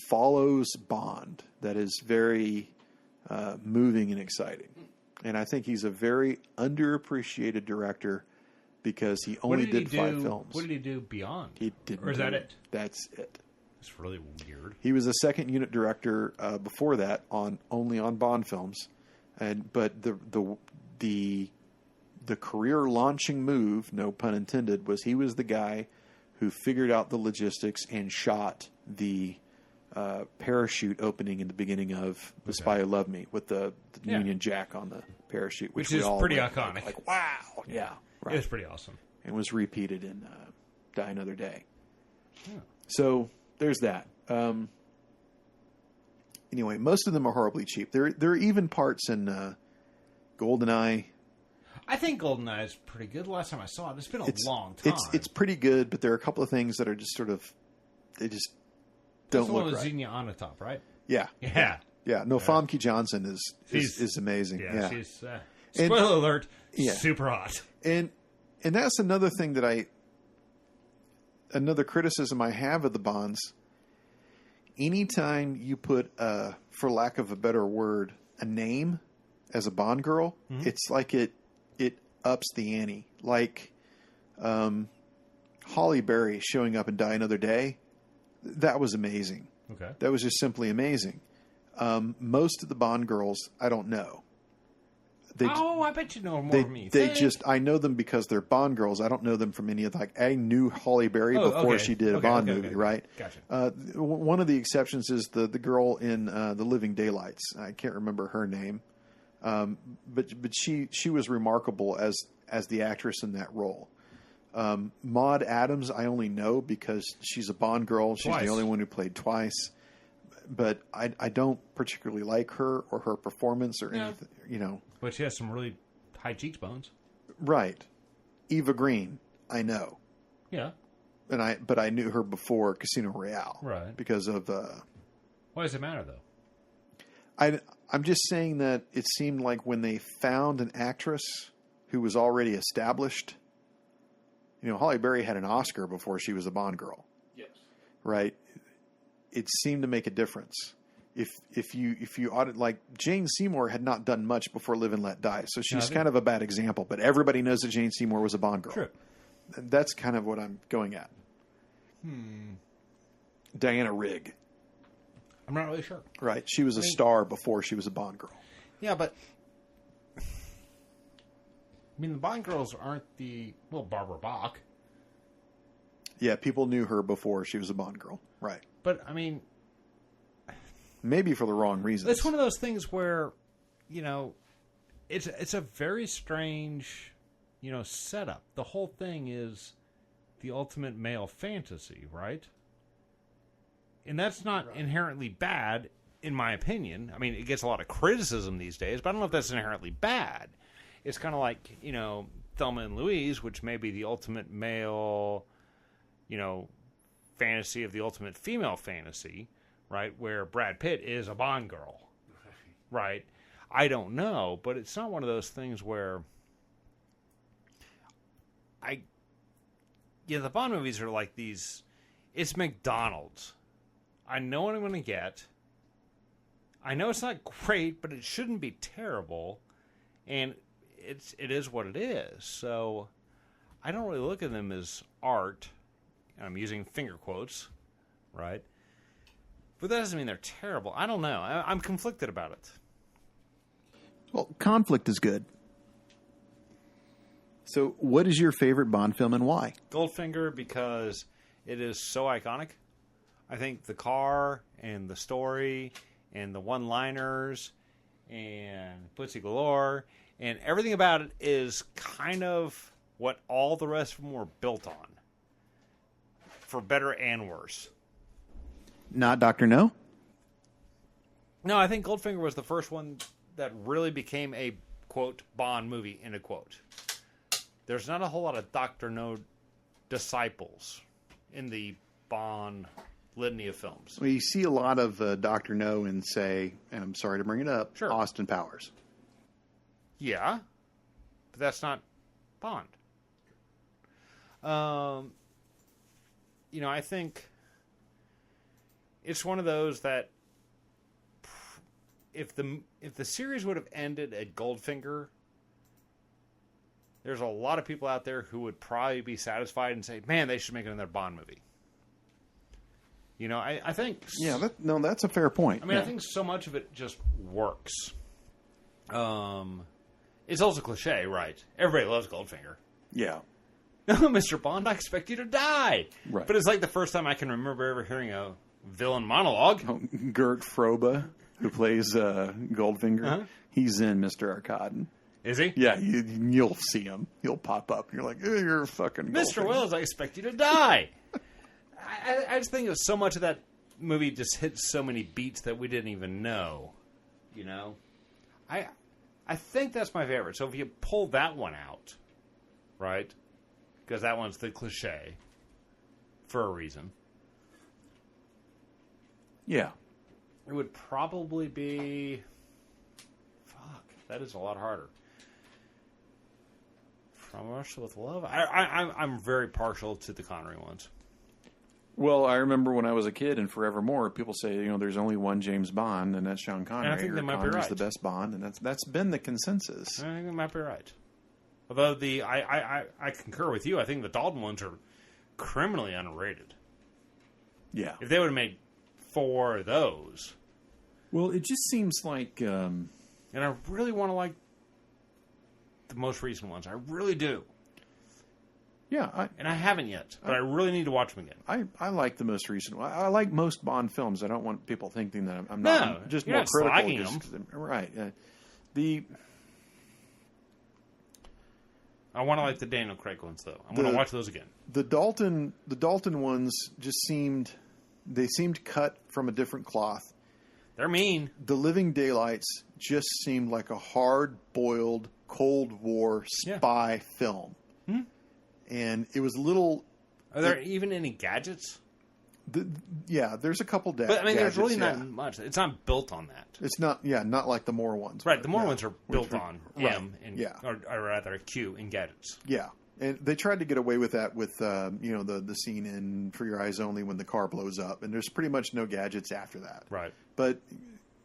follows Bond that is very moving and exciting. And I think he's a very underappreciated director because he only did 5 films. What did he do beyond? He didn't. Or is that it? That's it. It's really weird. He was a second unit director before that only on Bond films, but the career launching move, no pun intended, was he was the guy who figured out the logistics and shot the parachute opening in the beginning of The Spy Who Loved Me with the Union Jack on the parachute, which is pretty iconic. Like wow, yeah, right. It's pretty awesome. And was repeated in Die Another Day. Yeah. So there's that. Anyway, most of them are horribly cheap. There are even parts in GoldenEye. I think GoldenEye is pretty good. The last time I saw it, it's been a long time. It's pretty good, but there are a couple of things that are just sort of they just don't look right. That's the one with Xenia on the top, right? Yeah. No, Famke Johnson is amazing. Yeah. She's spoiler alert. Super hot. And that's another thing that another criticism I have of the Bonds. Anytime you put, for lack of a better word, a name as a Bond girl, it's like it ups the ante. Like Halle Berry showing up in Die Another Day, that was amazing. Okay. That was just simply amazing. Most of the Bond girls, I don't know. I bet you know more of me. I know them because they're Bond girls. I don't know them from any of I knew Halle Berry before she did a Bond movie, right? Gotcha. One of the exceptions is the girl in The Living Daylights. I can't remember her name, but she was remarkable as the actress in that role. Maude Adams, I only know because she's a Bond girl. She's the only one who played twice. But I don't particularly like her or her performance or anything, you know. But she has some really high cheekbones. Right. Eva Green, I know. Yeah. But I knew her before Casino Royale. Right. Because of... Why does it matter, though? I'm just saying that it seemed like when they found an actress who was already established... You know, Halle Berry had an Oscar before she was a Bond girl. Yes. Right? It seemed to make a difference. If you audit, like Jane Seymour had not done much before Live and Let Die, so she's kind of a bad example. But everybody knows that Jane Seymour was a Bond girl. True. That's kind of what I'm going at. Diana Rigg. I'm not really sure. Right, she was a star before she was a Bond girl. Yeah, but the Bond girls aren't Barbara Bach. Yeah, people knew her before she was a Bond girl. Right. But, maybe for the wrong reasons. It's one of those things where, it's a very strange, setup. The whole thing is the ultimate male fantasy, right? And that's not inherently bad, in my opinion. It gets a lot of criticism these days, but I don't know if that's inherently bad. It's kind of like, Thelma and Louise, which may be the ultimate male, fantasy of the ultimate female fantasy, right? Where Brad Pitt is a Bond girl, right? I don't know, but it's not one of those things where the Bond movies are like these. It's McDonald's. I know what I'm going to get. I know it's not great, but it shouldn't be terrible, and it is what it is. So I don't really look at them as art. And I'm using finger quotes, right? But that doesn't mean they're terrible. I don't know. I'm conflicted about it. Well, conflict is good. So what is your favorite Bond film and why? Goldfinger, because it is so iconic. I think the car and the story and the one-liners and Pussy Galore and everything about it is kind of what all the rest of them were built on. for better and worse. Not Dr. No? No, I think Goldfinger was the first one that really became a, quote, Bond movie, end of quote. There's not a whole lot of Dr. No disciples in the Bond litany of films. Well, you see a lot of Dr. No in, say, and I'm sorry to bring it up, sure, Austin Powers. Yeah, but that's not Bond. You know, I think it's one of those that if the series would have ended at Goldfinger, there's a lot of people out there who would probably be satisfied and say, man, they should make another Bond movie. You know, I think... Yeah, that's a fair point. I mean, I think so much of it just works. It's also cliche, right? Everybody loves Goldfinger. Yeah. No, Mr. Bond, I expect you to die. Right. But it's like the first time I can remember ever hearing a villain monologue. Oh, Gert Frobe, who plays Goldfinger, he's in Mr. Arcadin. Is he? Yeah, you'll see him. He'll pop up. You're like, oh, you're a fucking Mr. Goldfinger. Wells, I expect you to die. I just think so much of that movie just hit so many beats that we didn't even know. You know? I think that's my favorite. So if you pull that one out, right? Because that one's the cliche for a reason. Yeah. It would probably be... Fuck, that is a lot harder. From Russia with Love? I'm very partial to the Connery ones. Well, I remember when I was a kid and forevermore, people say, you know, there's only one James Bond, and that's Sean Connery. And I think they might be Connery's right. the best Bond, and that's been the consensus. I think they might be right. Although I concur with you. I think the Dalton ones are criminally underrated. Yeah. If they would have made 4 of those. Well, it just seems like... And I really want to like the most recent ones. I really do. Yeah. And I haven't yet, but I really need to watch them again. I like the most recent one. I like most Bond films. I don't want people thinking that I'm not. No, I'm just you're more not critical. slacking them. Right. I want to like the Daniel Craig ones, though. I want to watch those again. The Dalton ones just seemed cut from a different cloth. They're mean. The Living Daylights just seemed like a hard-boiled Cold War spy film. Hmm? And it was a little... Are there even any gadgets? There's a couple But, I mean, there's really not yeah. much. It's not built on that. It's not, not like the Moore ones. Right, the Moore ones are built on M, right, or rather Q in gadgets. Yeah, and they tried to get away with that with, the scene in For Your Eyes Only when the car blows up, and there's pretty much no gadgets after that. Right. But,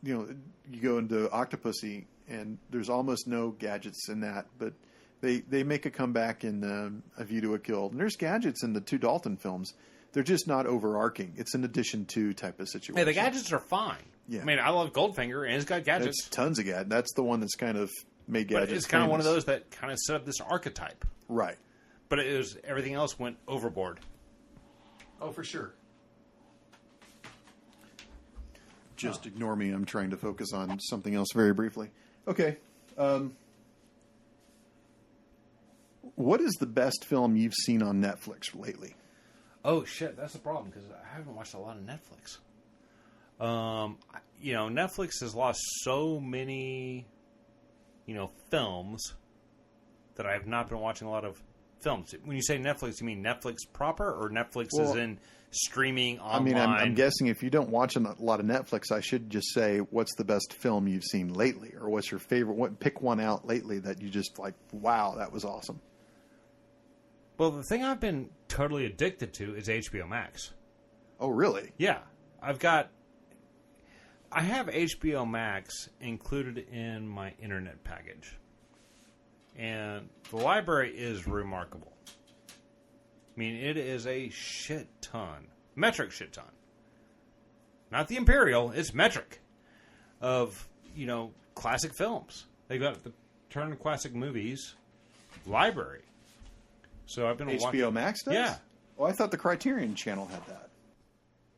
you go into Octopussy, and there's almost no gadgets in that, but they make a comeback in A View to a Kill. And there's gadgets in the 2 Dalton films. They're just not overarching. It's an addition to type of situation. Hey, the gadgets are fine. Yeah. I mean, I love Goldfinger, and it's got gadgets. It's tons of gadgets. That's the one that's kind of made gadgets. But it's kind of one of those that kind of set up this archetype. Right. But everything else went overboard. Oh, for sure. Just ignore me. I'm trying to focus on something else very briefly. Okay. What is the best film you've seen on Netflix lately? Oh, shit. That's the problem, because I haven't watched a lot of Netflix. Netflix has lost so many, films that I have not been watching a lot of films. When you say Netflix, you mean Netflix proper, or Netflix is in streaming online? I mean, I'm guessing if you don't watch a lot of Netflix, I should just say, what's the best film you've seen lately? Or what's your favorite? Pick one out lately that you just like, wow, that was awesome. Well, the thing I've been totally addicted to is HBO Max. Oh, really? Yeah. I have HBO Max included in my internet package. And the library is remarkable. I mean, it is a shit ton. Metric shit ton. Not the Imperial, it's metric. Of, classic films. They got the Turner Classic Movies library. So I've been HBO Max does? Yeah. Oh, I thought the Criterion Channel had that.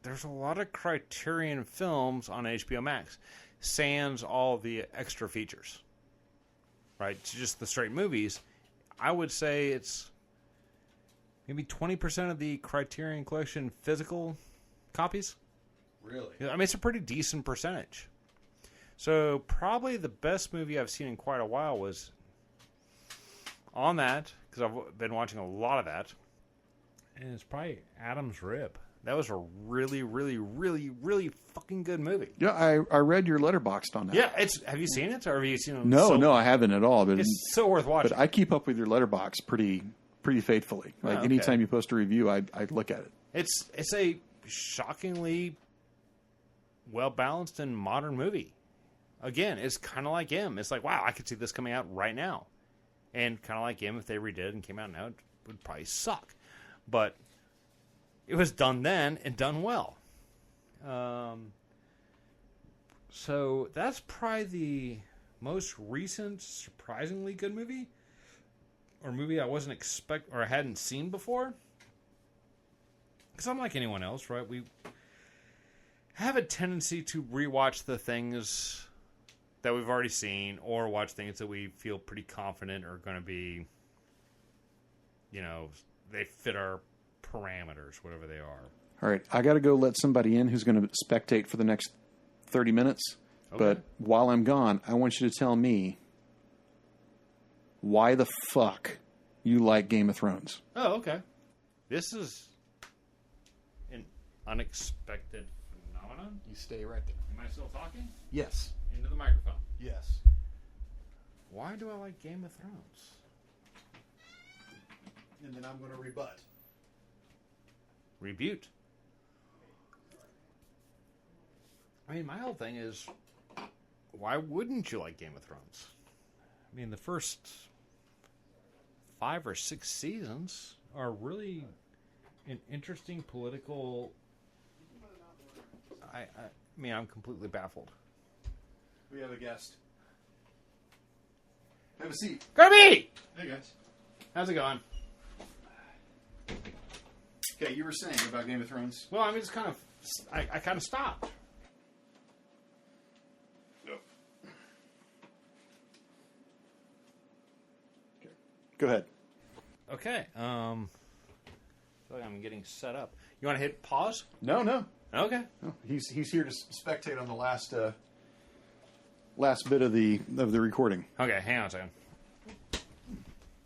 There's a lot of Criterion films on HBO Max. Sans all the extra features. Right? It's just the straight movies. I would say it's maybe 20% of the Criterion Collection physical copies. Really? I mean, it's a pretty decent percentage. So probably the best movie I've seen in quite a while was on that, because I've been watching a lot of that, and it's probably Adam's Rib. That was a really, really, really, really fucking good movie. Yeah, I read your Letterboxd on that. Yeah, have you seen it, or have you seen it? No, I haven't at all. But it's so worth watching. But I keep up with your Letterboxd pretty faithfully. Like anytime you post a review, I look at it. It's a shockingly well balanced and modern movie. Again, it's kind of like him. It's like, wow, I could see this coming out right now. And kind of like him, if they redid it and came out now, it would probably suck. But it was done then and done well. So that's probably the most recent, surprisingly good movie. Or movie I wasn't or I hadn't seen before. Because I'm like anyone else, right? We have a tendency to rewatch the things that we've already seen, or watch things that we feel pretty confident are going to be, they fit our parameters, whatever they are. All right, I got to go let somebody in who's going to spectate for the next 30 minutes. Okay. But while I'm gone, I want you to tell me why the fuck you like Game of Thrones. Oh, okay. This is an unexpected phenomenon. You stay right there. Am I still talking? Yes. Into the microphone. Yes. Why do I like Game of Thrones? And then I'm going to rebut. Rebut. I mean, my whole thing is, why wouldn't you like Game of Thrones? I mean, the first 5 or 6 seasons are really an interesting political... I mean, I'm completely baffled. We have a guest. Have a seat. Kirby! Hey, guys. How's it going? Okay, you were saying about Game of Thrones? Well, I mean, it's kind of... I kind of stopped. No. Okay. Go ahead. Okay. I feel like I'm getting set up. You want to hit pause? No. Okay. No, he's here to spectate on the last bit of the recording. Okay, hang on a second. I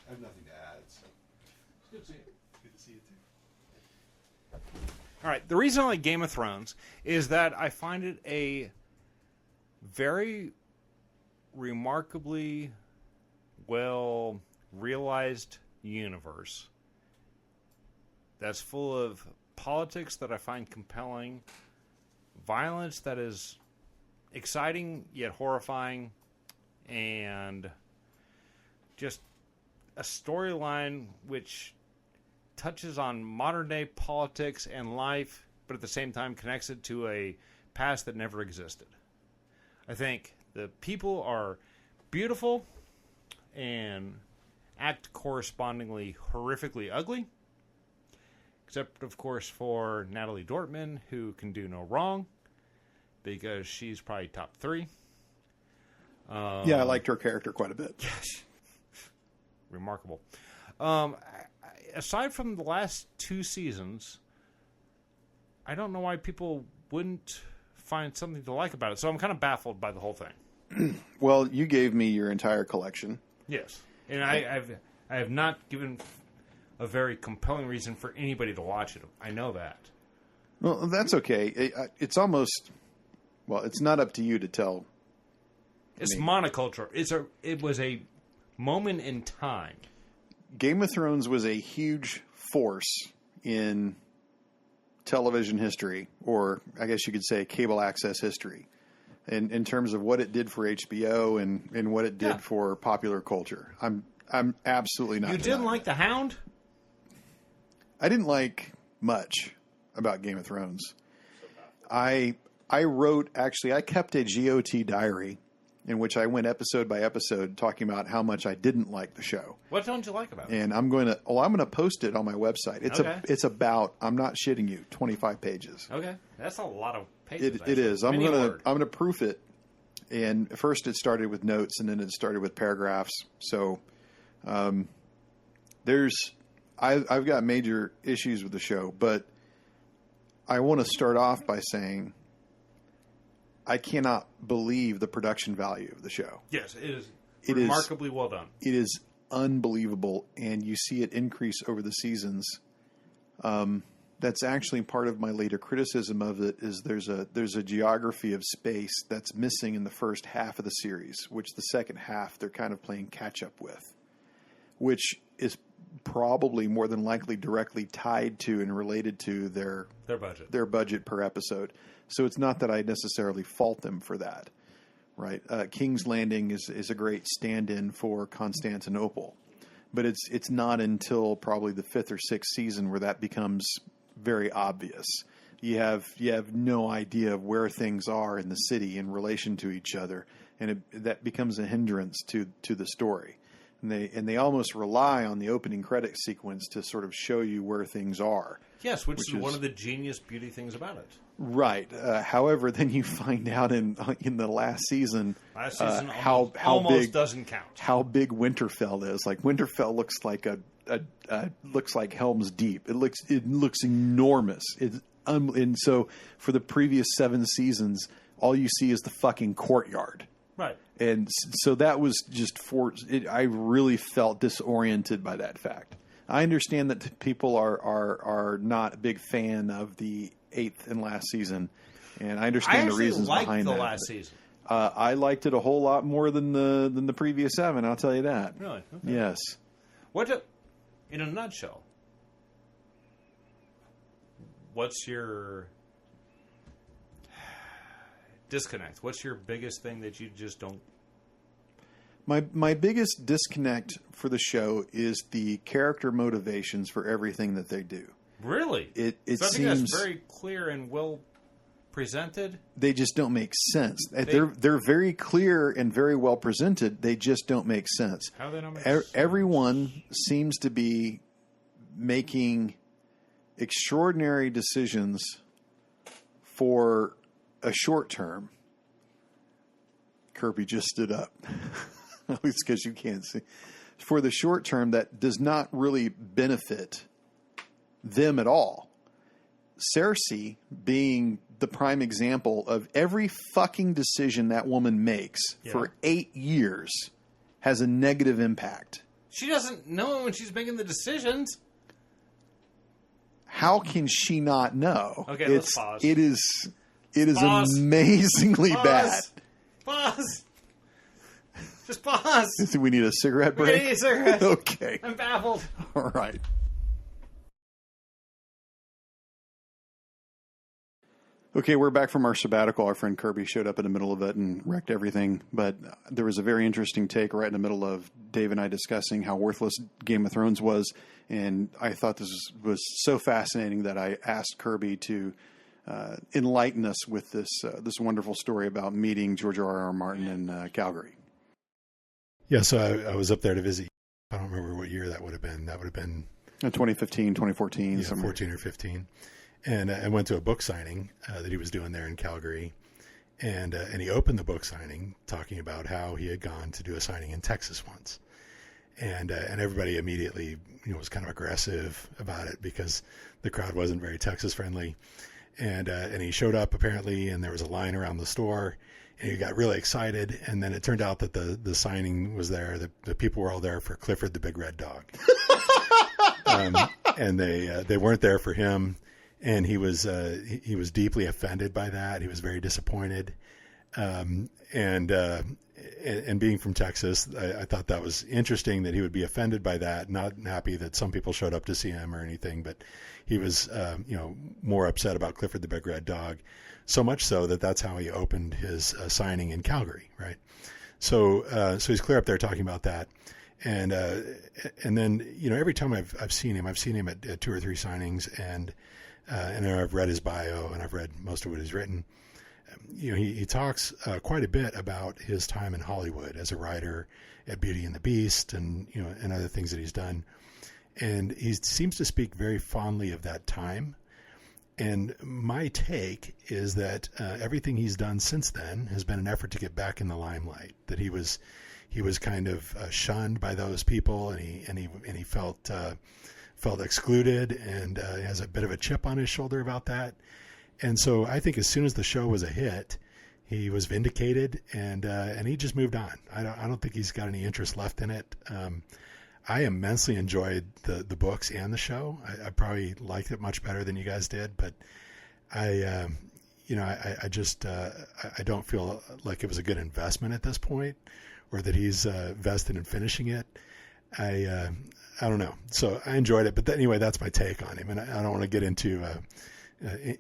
have nothing to add. So. It's good to see you. Good to see you too. All right. The reason I like Game of Thrones is that I find it a very remarkably well realized universe that's full of politics that I find compelling, violence that is exciting yet horrifying, and just a storyline which touches on modern day politics and life, but at the same time connects it to a past that never existed. I think the people are beautiful and act correspondingly horrifically ugly, except of course for Natalie Dortman, who can do no wrong because she's probably top 3. Yeah, I liked her character quite a bit. Yes. Remarkable. Aside from the last 2 seasons, I don't know why people wouldn't find something to like about it. So I'm kind of baffled by the whole thing. Well, you gave me your entire collection. Yes. And I have not given a very compelling reason for anybody to watch it. I know that. Well, that's okay. It's almost... Well, it's not up to you to tell. It's monoculture. It was a moment in time. Game of Thrones was a huge force in television history, or I guess you could say cable access history, in terms of what it did for HBO and what it did for popular culture. I'm absolutely not. You didn't like The Hound? I didn't like much about Game of Thrones. I wrote, actually, I kept a GOT diary in which I went episode by episode talking about how much I didn't like the show. What don't you like about it? And I'm going to post it on my website. It's about, I'm not shitting you, 25 pages. Okay. That's a lot of pages. It is. I'm going to proof it. And first it started with notes and then it started with paragraphs. So there's I've got major issues with the show, but I want to start off by saying I cannot believe the production value of the show. Yes, it is remarkably well done. It is unbelievable, and you see it increase over the seasons. That's actually part of my later criticism of it. Is there's a geography of space that's missing in the first half of the series, which the second half they're kind of playing catch up with, which is probably more than likely directly tied to and related to their budget per episode. So it's not that I necessarily fault them for that, right? King's Landing is a great stand-in for Constantinople, but it's not until probably the fifth or sixth season where that becomes very obvious. You have no idea of where things are in the city in relation to each other, and that becomes a hindrance to the story. And they almost rely on the opening credit sequence to sort of show you where things are. Yes, which is one of the genius beauty things about it. Right. However, then you find out in the last season how almost big doesn't count. How big Winterfell is. Like Winterfell looks like looks like Helm's Deep. It looks enormous. And so for the previous 7 seasons, all you see is the fucking courtyard. Right. And so that was just I really felt disoriented by that fact. I understand that people are not a big fan of the 8th and last season, and I understand the reasons behind that. I liked the last season. I liked it a whole lot more than the previous 7. I'll tell you that. Really? Okay. Yes. In a nutshell, what's your disconnect? What's your biggest thing that you just don't? My biggest disconnect for the show is the character motivations for everything that they do. Really? It so I think seems that's very clear and well presented. They just don't make sense. They're very clear and very well presented. They just don't make sense. How they don't make sense? Everyone seems to be making extraordinary decisions for a short term. Kirby just stood up. At least because you can't see. For the short term, that does not really benefit them at all. Cersei being the prime example of every fucking decision that woman makes for 8 years has a negative impact. She doesn't know when she's making the decisions. How can she not know? Okay, let's pause. It is amazingly bad. Pause. Just pause. Do we need a cigarette break? We need a cigarette. Okay. I'm baffled. All right. Okay, we're back from our sabbatical. Our friend Kirby showed up in the middle of it and wrecked everything. But there was a very interesting take right in the middle of Dave and I discussing how worthless Game of Thrones was. And I thought this was so fascinating that I asked Kirby to enlighten us with this wonderful story about meeting George R.R. Martin in Calgary. Yeah, so I was up there to visit. I don't remember what year that would have been. That would have been 2015, 2014. Yeah, 14 or 15. And I went to a book signing that he was doing there in Calgary. And he opened the book signing talking about how he had gone to do a signing in Texas once. And everybody immediately was kind of aggressive about it because the crowd wasn't very Texas friendly. And he showed up apparently, and there was a line around the store. And he got really excited, and then it turned out that the signing was there. The people were all there for Clifford the Big Red Dog, and they weren't there for him. And he was deeply offended by that. He was very disappointed, and being from Texas, I thought that was interesting that he would be offended by that. Not happy that some people showed up to see him or anything, but he was more upset about Clifford the Big Red Dog. So much so that that's how he opened his signing in Calgary, right? So he's clear up there talking about that, and then every time I've seen him at 2 or 3 signings, and I've read his bio and I've read most of what he's written. He talks quite a bit about his time in Hollywood as a writer at Beauty and the Beast, and and other things that he's done, and he seems to speak very fondly of that time. And my take is that everything he's done since then has been an effort to get back in the limelight. That he was kind of shunned by those people, and he felt felt excluded, and he has a bit of a chip on his shoulder about that. And so I think as soon as the show was a hit, he was vindicated, and he just moved on. I don't think he's got any interest left in it. I immensely enjoyed the books and the show. I probably liked it much better than you guys did, but I don't feel like it was a good investment at this point, or that he's vested in finishing it. I don't know. So I enjoyed it, but anyway, that's my take on him, and I don't want to get into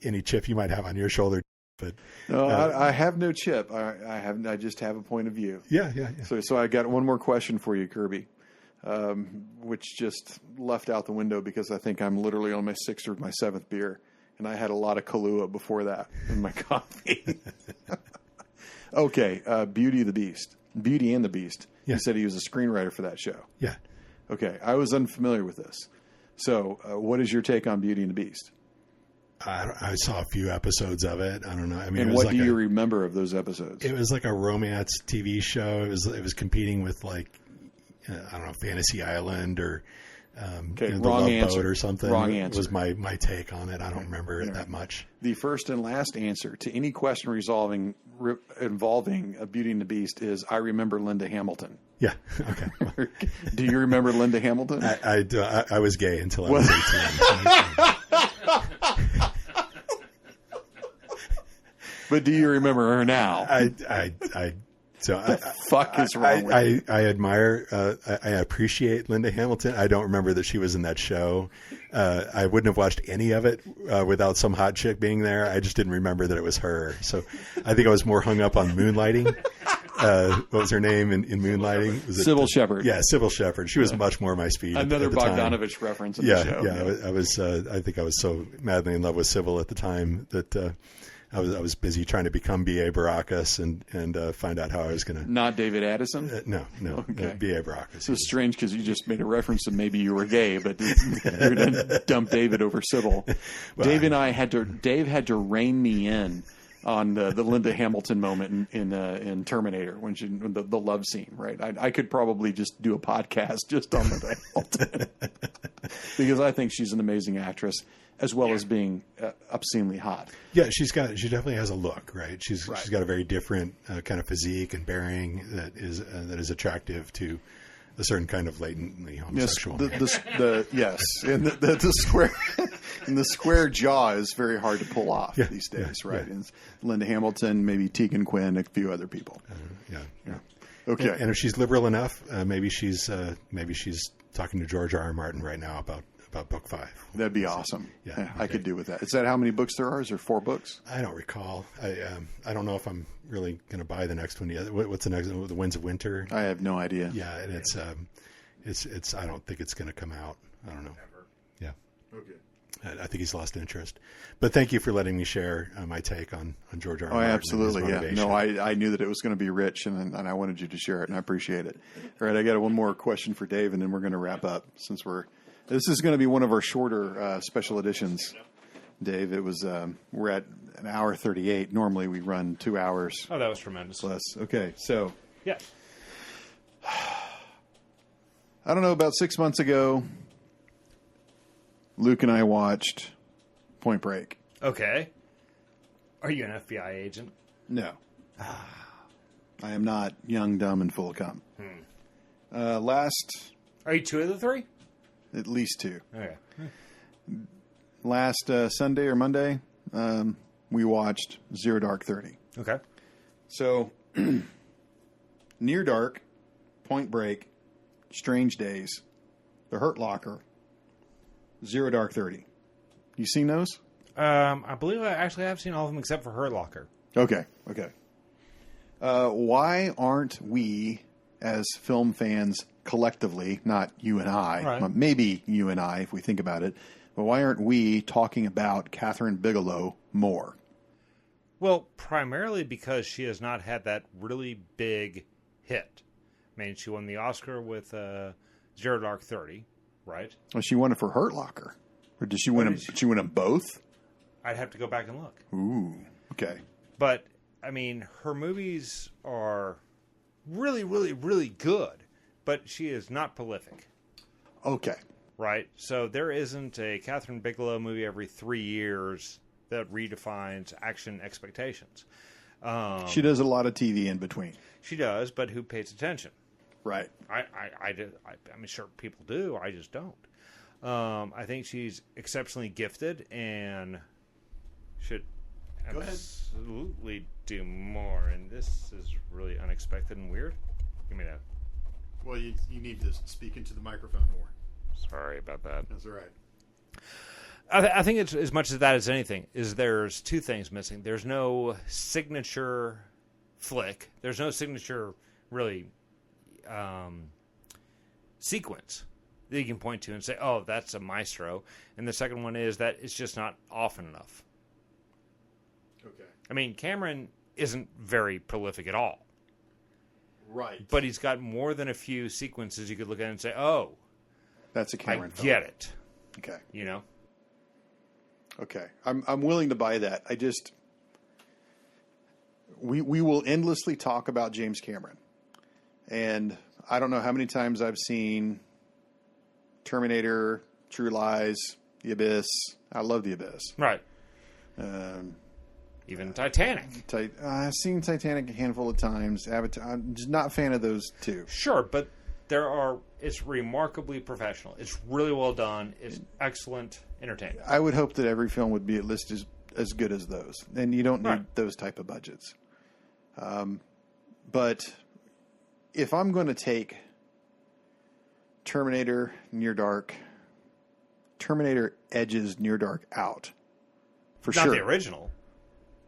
any chip you might have on your shoulder. But no, I have no chip. I just have a point of view. Yeah. So I got one more question for you, Kirby, which just left out the window because I think I'm literally on my 6th or my 7th beer, and I had a lot of Kahlua before that in my coffee. Okay, Beauty and the Beast. Yeah. He said he was a screenwriter for that show. Yeah. Okay, I was unfamiliar with this. So, what is your take on Beauty and the Beast? I saw a few episodes of it. I don't know. I mean, and what do you remember of those episodes? It was like a romance TV show. It was competing with like I don't know, Fantasy Island or the Love answer. Boat or something. Wrong answer. Was my take on it. I don't remember it that much. The first and last answer to any question involving a Beauty and the Beast is I remember Linda Hamilton. Yeah. Okay. Do you remember Linda Hamilton? I was gay until I was 18. But do you remember her now? Fuck is wrong with you? I admire, I appreciate Linda Hamilton. I don't remember that she was in that show. I wouldn't have watched any of it without some hot chick being there. I just didn't remember that it was her. So I think I was more hung up on Moonlighting. What was her name in Moonlighting? Was Sybil Shepherd. Yeah, Sybil Shepherd. She was much more my speed. Another at the Bogdanovich time. reference in the show. Yeah. I was. I think I was so madly in love with Sybil at the time that I was busy trying to become B.A. Baracus and find out how I was going to. Not David Addison? No. Okay. B.A. Baracus. It's strange because you just made a reference to maybe you were gay, but you're going to dump David over Sybil. Well, Dave had to rein me in on the Linda Hamilton moment in Terminator when the love scene, right? I could probably just do a podcast just on Linda Hamilton because I think she's an amazing actress as well as being obscenely hot. Yeah, she definitely has a look, right? She's got a very different kind of physique and bearing that is attractive to a certain kind of latently homosexual. Yes, and the square and the square jaw is very hard to pull off these days, right? And Linda Hamilton, maybe Tegan Quinn, a few other people. Okay, and if she's liberal enough, maybe she's talking to George R.R. Martin right now about book 5. That'd be awesome. Yeah, okay. I could do with that. Is that how many books there are? Is there 4 books? I don't recall. I don't know if I'm really going to buy the next one yet. What's the next one? The Winds of Winter? I have no idea. Yeah, and it's I don't think it's going to come out. I don't know. Never. Yeah. Okay. I think he's lost interest. But thank you for letting me share my take on George R. R. Martin. Oh, absolutely. Yeah. No, I knew that it was going to be rich, and I wanted you to share it, and I appreciate it. All right, I got one more question for Dave, and then we're going to wrap up since this is going to be one of our shorter special editions. Dave, it was we're at an hour 38. Normally we run 2 hours. Oh, that was tremendous. Plus. Okay, so yeah. I don't know, about 6 months ago, Luke and I watched Point Break. Okay. Are you an FBI agent? No. I am not young, dumb, and full of cum. Are you 2 of the 3? At least 2. Okay. Last Sunday or Monday, we watched Zero Dark 30. Okay. So, Near Dark, Point Break, Strange Days, The Hurt Locker, Zero Dark 30. You seen those? I believe I actually have seen all of them except for Hurt Locker. Okay. Why aren't we, as film fans collectively, not you and I, right. Maybe you and I if we think about it, but why aren't we talking about Kathryn Bigelow more? Well, primarily because she has not had that really big hit. I mean, she won the Oscar with Zero Dark 30, right? Well, she won it for Hurt Locker. Or did she win them? Did she win them both? I'd have to go back and look. Ooh, okay. But, I mean, her movies are really, really, really good, but she is not prolific. Okay. right? So there isn't a Kathryn Bigelow movie every 3 years that redefines action expectations. She does a lot of TV in between. She does, but who pays attention? Right. I mean, sure, people do. I just don't. I think she's exceptionally gifted and should absolutely do more. And this is really unexpected and weird. Give me that. Well, you need to speak into the microphone more. Sorry about that. That's all right. I think it's as much as that as anything. There's two things missing. There's no signature flick. There's no signature really sequence that you can point to and say, "Oh, that's a maestro." And the second one is that it's just not often enough. Okay. I mean, Cameron isn't very prolific at all. Right. But he's got more than a few sequences you could look at and say, "Oh, that's a Cameron film. Get it." Okay. You know. Okay, I'm willing to buy that. I just we will endlessly talk about James Cameron, and I don't know how many times I've seen Terminator, True Lies, The Abyss. I love The Abyss. Right. Even Titanic. I've seen Titanic a handful of times. Avatar. I'm just not a fan of those two. Sure, but it's remarkably professional. It's really well done. It's excellent entertainment. I would hope that every film would be at least as good as those. And you don't need those type of budgets. But if I'm going to take Terminator Near Dark, Terminator edges Near Dark out. For sure. Not the original.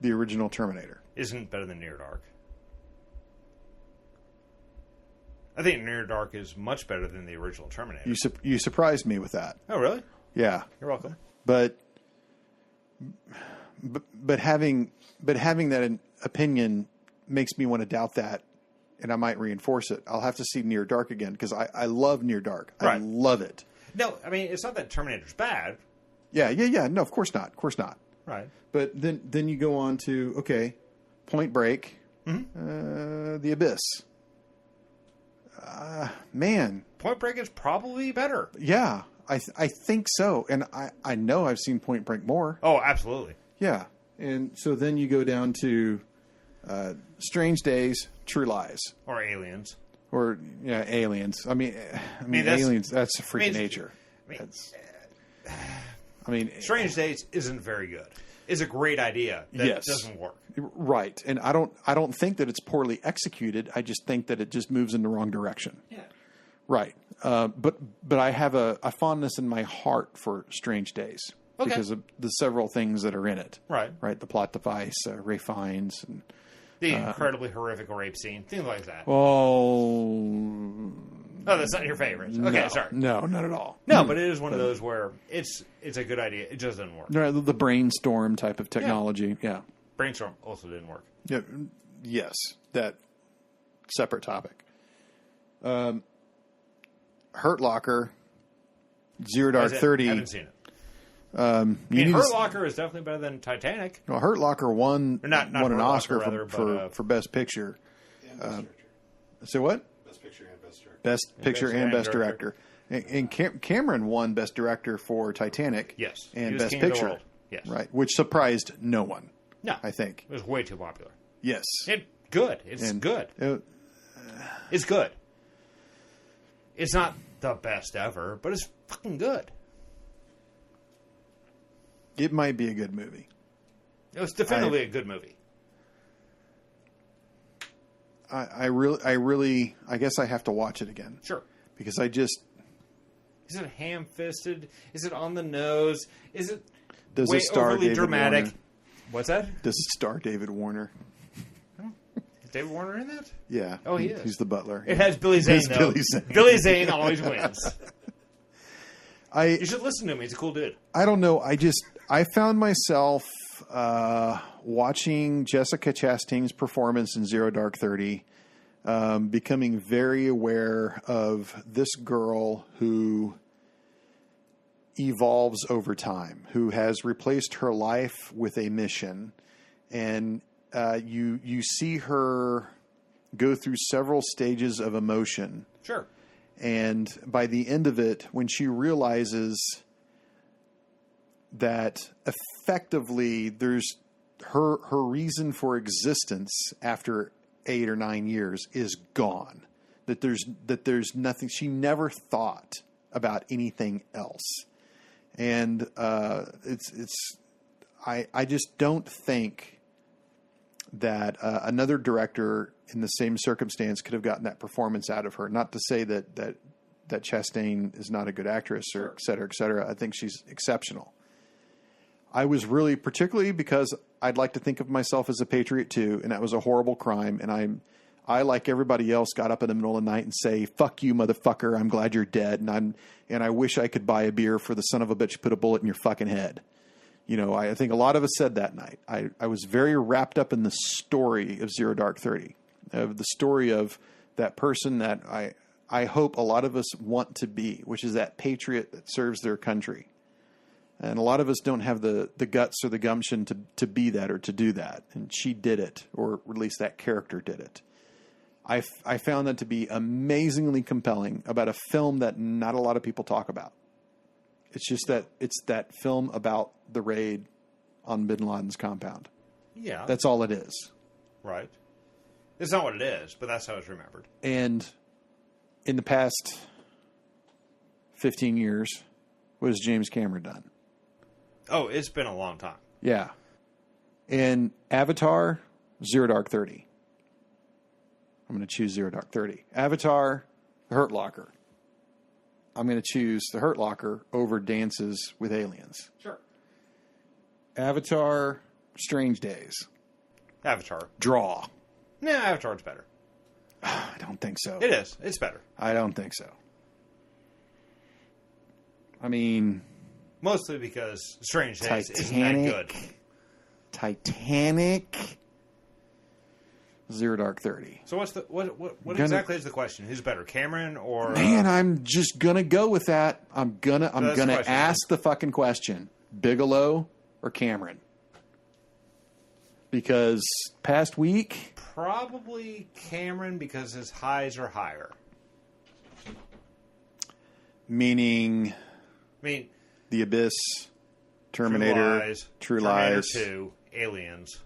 The original Terminator. Isn't better than Near Dark. I think Near Dark is much better than the original Terminator. You surprised me with that. Oh, really? Yeah. You're welcome. But having that opinion makes me want to doubt that, and I might reinforce it. I'll have to see Near Dark again because I love Near Dark. I love it. No, I mean, it's not that Terminator's bad. Yeah. No, of course not. Of course not. Right. But then you go on to, Point Break, The Abyss. Man. Point Break is probably better. Yeah, I think so. And I know I've seen Point Break more. Oh, absolutely. Yeah. And so then you go down to Strange Days, True Lies. Or Aliens. Or, Aliens. I mean Aliens, that's a freak of nature. Strange Days isn't very good. It's a great idea that doesn't work. Right. And I don't think that it's poorly executed. I just think that it just moves in the wrong direction. Yeah. Right. But I have a fondness in my heart for Strange Days because of the several things that are in it. Right. Right. The plot device, Ray Fiennes, and the incredibly horrific rape scene, things like that. Oh, that's not your favorite. Okay, sorry. No, not at all. No, but it is one of those where it's a good idea. It just doesn't work. Right, the brainstorm type of technology. Yeah. Brainstorm also didn't work. Yeah. Yes, that separate topic. Hurt Locker, Zero Dark 30. I haven't seen it. Hurt Locker is definitely better than Titanic. Well, Hurt Locker won an Oscar for Best Picture. So what? Best Picture and Best Director. Best Picture and Best Director. And Cameron won Best Director for Titanic. Yes. And Best Picture. Yes. Right, which surprised no one. No. I think. It was way too popular. Yes. It's good. It's good. It's good. It's not the best ever, but it's fucking good. It might be a good movie. It was definitely a good movie. I guess I have to watch it again. Sure. Because I just... Is it ham-fisted? Is it on the nose? Is it Does it star overly David dramatic? Warner? What's that? Does it star David Warner? Is David Warner in that? Yeah. Oh, he is. He's the butler. It has Billy Zane, though. Billy Zane. Billy Zane always wins. You should listen to him. He's a cool dude. I don't know. I found myself watching Jessica Chastain's performance in Zero Dark 30, becoming very aware of this girl who evolves over time, who has replaced her life with a mission, and you see her go through several stages of emotion. Sure. And by the end of it, when she realizes that effectively there's her reason for existence after 8 or 9 years is gone. That there's nothing. She never thought about anything else. And I just don't think that another director in the same circumstance could have gotten that performance out of her. Not to say that Chastain is not a good actress or et cetera, et cetera. I think she's exceptional. I was really, particularly because I'd like to think of myself as a patriot too, and that was a horrible crime. And I like everybody else, got up in the middle of the night and say, "Fuck you, motherfucker! I'm glad you're dead." And I wish I could buy a beer for the son of a bitch who put a bullet in your fucking head. You know, I think a lot of us said that night. I was very wrapped up in the story of Zero Dark 30, of the story of that person that I hope a lot of us want to be, which is that patriot that serves their country. And a lot of us don't have the guts or the gumption to be that or to do that. And she did it, or at least that character did it. I found that to be amazingly compelling about a film that not a lot of people talk about. It's just that it's that film about the raid on Bin Laden's compound. Yeah. That's all it is. Right. It's not what it is, but that's how it's remembered. And in the past 15 years, what has James Cameron done? Oh, it's been a long time. Yeah. And Avatar, Zero Dark 30. I'm going to choose Zero Dark 30. Avatar, The Hurt Locker. I'm going to choose The Hurt Locker over Dances with Aliens. Sure. Avatar, Strange Days. Avatar. Draw. Nah, Avatar's better. I don't think so. It is. It's better. I don't think so. I mean... Mostly because Strange Days isn't that good. Titanic... Zero Dark 30. So what exactly is the question? Who's better, Cameron or? Man, I'm just gonna go with that. I'm gonna ask the fucking question: Bigelow or Cameron? Because past week, probably Cameron because his highs are higher. Meaning, The Abyss, Terminator, True Lies, Terminator 2, Aliens.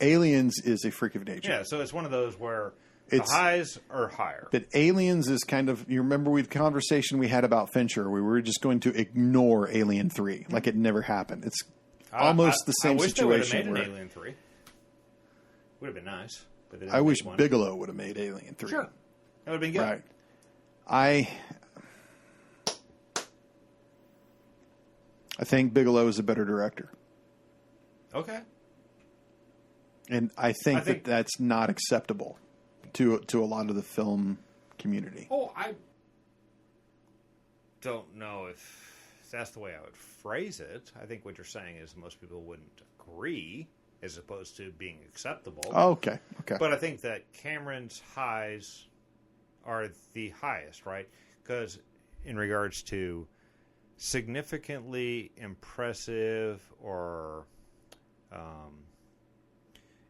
Aliens is a freak of nature. Yeah, so it's one of those where the highs are higher. But Aliens is kind of, you remember the conversation we had about Fincher, we were just going to ignore Alien 3, like it never happened. It's almost the same situation. I wish they would have made an Alien 3. Would have been nice. But I wish Bigelow would have made Alien 3. Sure. That would have been good. Right. I think Bigelow is a better director. Okay. And I think that's not acceptable to a lot of the film community. Oh, I don't know if that's the way I would phrase it. I think what you're saying is most people wouldn't agree as opposed to being acceptable. Oh, okay. But I think that Cameron's highs are the highest, right? Because in regards to significantly impressive or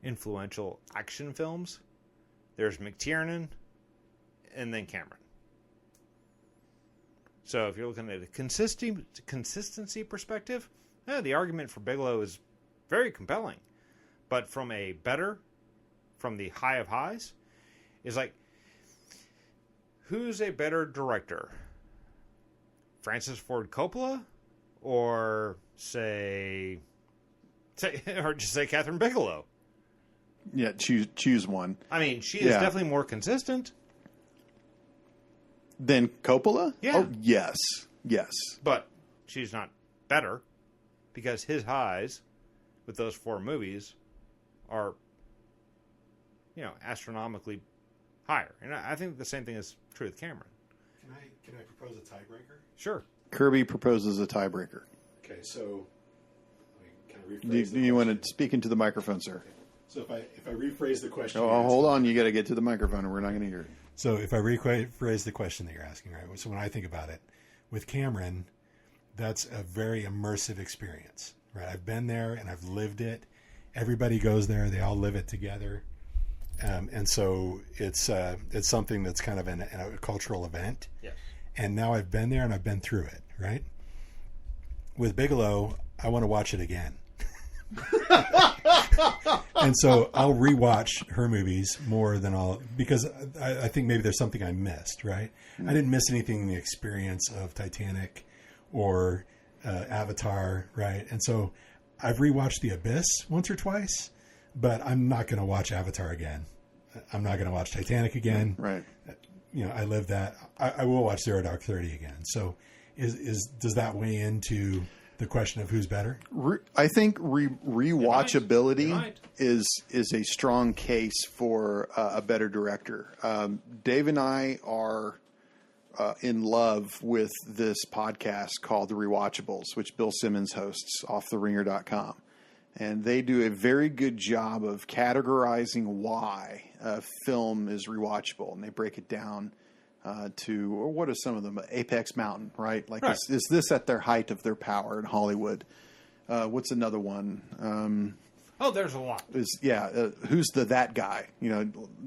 influential action films, there's McTiernan and then Cameron. So if you're looking at a consistency perspective, the argument for Bigelow is very compelling. But from the high of highs, is like, who's a better director? Francis Ford Coppola or say Kathryn Bigelow? Yeah, choose one. I mean, she is definitely more consistent. Than Coppola? Yeah. Oh, yes. But she's not better because his highs with those 4 movies are, astronomically higher. And I think the same thing is true with Cameron. Can I propose a tiebreaker? Sure. Kirby proposes a tiebreaker. Okay, so can I rephrase do you want to speak into the microphone, sir? Okay. So if I rephrase the question... Oh, hold on. You got to get to the microphone or we're not going to hear it. So if I rephrase the question that you're asking, right? So when I think about it, with Cameron, that's a very immersive experience, right? I've been there and I've lived it. Everybody goes there. They all live it together. And so it's something that's kind of a cultural event. Yes. And now I've been there and I've been through it, right? With Bigelow, I want to watch it again. And so I'll rewatch her movies more than because I think maybe there's something I missed, right? I didn't miss anything in the experience of Titanic or Avatar, right? And so I've rewatched The Abyss once or twice, but I'm not going to watch Avatar again. I'm not going to watch Titanic again. Right. I lived that. I will watch Zero Dark 30 again. So does that weigh into the question of who's better? I think rewatchability is a strong case for a better director. Dave and I are in love with this podcast called The Rewatchables, which Bill Simmons hosts off theringer.com. And they do a very good job of categorizing why a film is rewatchable. And they break it down to, or what are some of them? Apex Mountain, right? Like, right. Is this at their height of their power in Hollywood? What's another one? There's a lot. Who's that guy?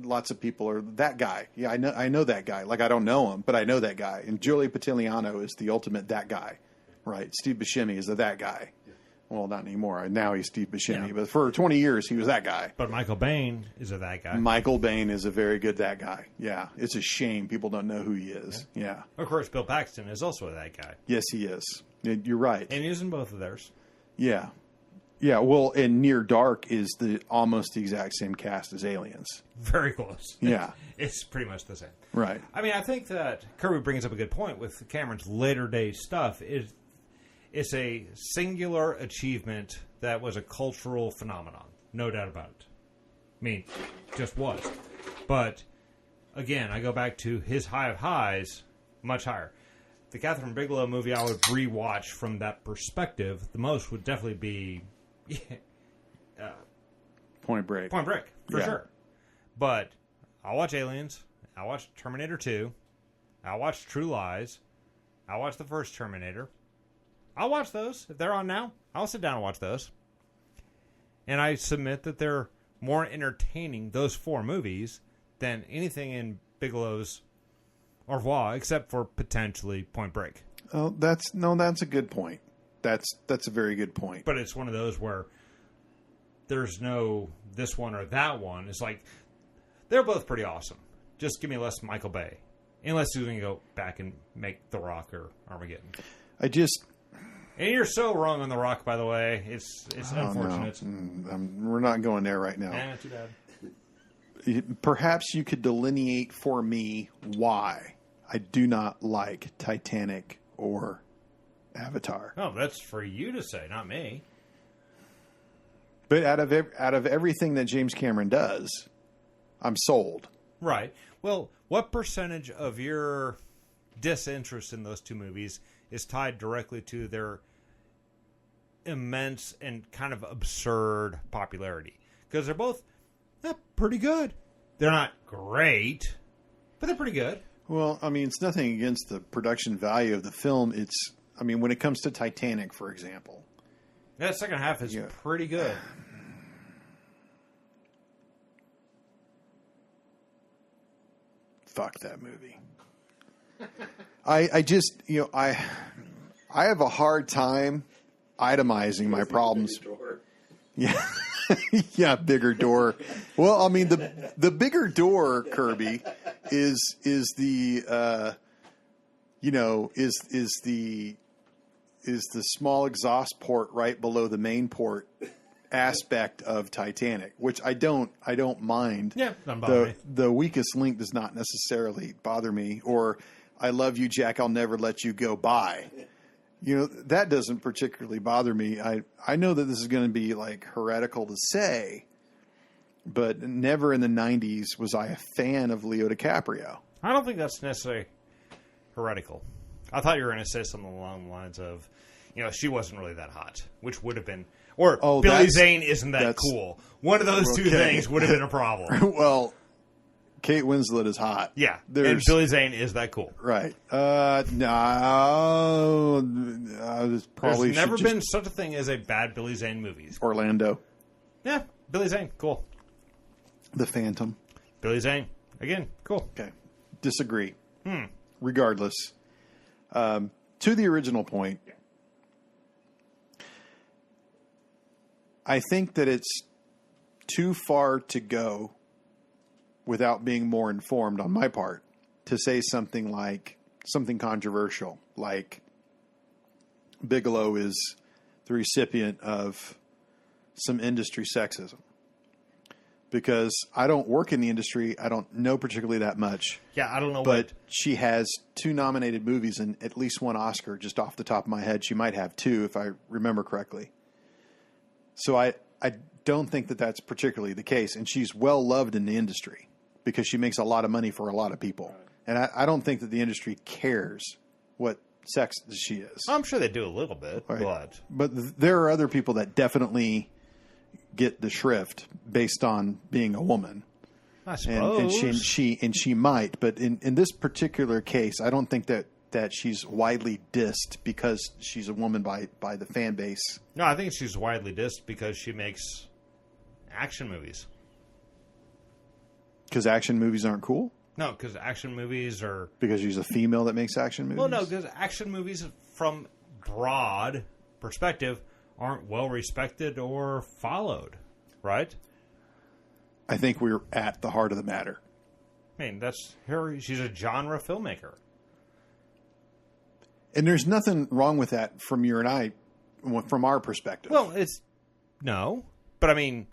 Lots of people are that guy. Yeah, I know that guy. Like, I don't know him, but I know that guy. And Joey Patiliano is the ultimate that guy, right? Steve Buscemi is that guy. Well, not anymore. Now he's Steve Buscemi, but for 20 years he was that guy. But Michael Biehn is a that guy. Michael Biehn is a very good that guy. Yeah, it's a shame people don't know who he is. Yeah. Of course, Bill Paxton is also a that guy. Yes, he is. You're right. And he's in both of theirs. Yeah. Yeah, well, and Near Dark is almost the exact same cast as Aliens. Very close. Yeah. It's pretty much the same. Right. I mean, I think that Kirby brings up a good point with Cameron's later day stuff. It's a singular achievement that was a cultural phenomenon. No doubt about it. I mean, just was. But, again, I go back to his high of highs, much higher. The Kathryn Bigelow movie I would rewatch from that perspective, the most would definitely be Point Break. Point Break, for sure. But I'll watch Aliens. I'll watch Terminator 2. I'll watch True Lies. I'll watch the first Terminator. I'll watch those. If they're on now, I'll sit down and watch those. And I submit that they're more entertaining, those four movies, than anything in Bigelow's au revoir, except for potentially Point Break. Oh, that's a good point. That's a very good point. But it's one of those where there's no this one or that one. It's like, they're both pretty awesome. Just give me less Michael Bay. Unless you're going to go back and make The Rock or Armageddon. And you're so wrong on The Rock, by the way. It's unfortunate. No. We're not going there right now. Too bad. Perhaps you could delineate for me why I do not like Titanic or Avatar. Oh, that's for you to say, not me. But out of everything that James Cameron does, I'm sold. Right. Well, what percentage of your disinterest in those two movies is tied directly to their immense and kind of absurd popularity? Because they're both pretty good. They're not great, but they're pretty good. Well, I mean, it's nothing against the production value of the film. When it comes to Titanic, for example. That second half is pretty good. Fuck that movie. I just, I have a hard time itemizing my problems. Yeah. Yeah, bigger door. Well, I mean, the bigger door, Kirby, is the small exhaust port right below the main port aspect of Titanic, which I don't mind. Yeah, doesn't bother me. The weakest link does not necessarily bother me, or I love you, Jack, I'll never let you go by. That doesn't particularly bother me. I know that this is going to be like heretical to say, but never in the 90s was I a fan of Leo DiCaprio. I don't think that's necessarily heretical. I thought you were going to say something along the lines of, she wasn't really that hot, which would have been, or Billy Zane isn't that cool. One of those two things would have been a problem. Well, Kate Winslet is hot. Yeah, and Billy Zane is that cool. Right. No. There's never been such a thing as a bad Billy Zane movie. Orlando. Yeah, Billy Zane, cool. The Phantom. Billy Zane. Again, cool. Okay. Disagree. Regardless. To the original point, I think that it's too far to go without being more informed on my part to say something controversial, like Bigelow is the recipient of some industry sexism. Because I don't work in the industry. I don't know particularly that much. Yeah, I don't know. But she has 2 nominated movies and at least 1 Oscar, just off the top of my head. She might have 2, if I remember correctly. So I don't think that that's particularly the case. And she's well loved in the industry because she makes a lot of money for a lot of people. Right. And I don't think that the industry cares what sex she is. I'm sure they do a little bit. Right. But there are other people that definitely get the shrift based on being a woman. I suppose. And she might, but in this particular case, I don't think that she's widely dissed because she's a woman by the fan base. No, I think she's widely dissed because she makes action movies. Because action movies aren't cool? No, because action movies are... Because she's a female that makes action movies? Well, no, because action movies, from broad perspective, aren't well respected or followed, right? I think we're at the heart of the matter. I mean, that's her. She's a genre filmmaker, and there's nothing wrong with that from you and I, from our perspective. Well, no, but I mean,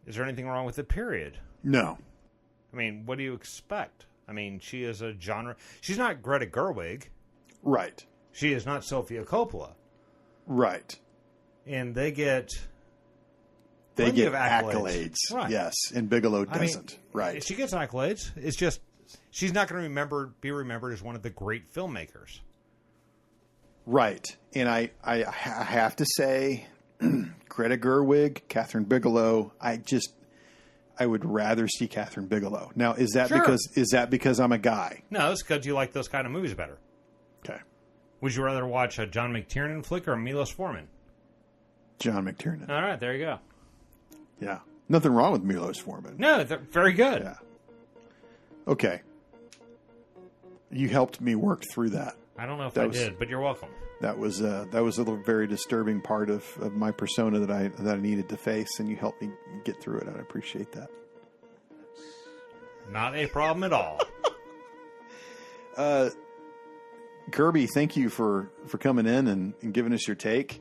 is there anything wrong with it? Period. No. I mean, what do you expect? I mean, she is a genre. She's not Greta Gerwig, right? She is not Sofia Coppola. Right. And they get accolades. Right. Yes, and Bigelow doesn't. Right. She gets accolades. It's just she's not going to be remembered as one of the great filmmakers. Right. And I have to say, Greta Gerwig, Kathryn Bigelow, I would rather see Kathryn Bigelow. Now, is that because I'm a guy? No, it's because you like those kind of movies better. Okay. Would you rather watch a John McTiernan flick or a Milos Forman? John McTiernan. All right, there you go. Yeah. Nothing wrong with Milos Forman. No, they're very good. Yeah. Okay. You helped me work through that. I don't know if I did, but you're welcome. That was a very disturbing part of my persona that I needed to face, and you helped me get through it. I appreciate that. Not a problem at all. Kirby, thank you for coming in and giving us your take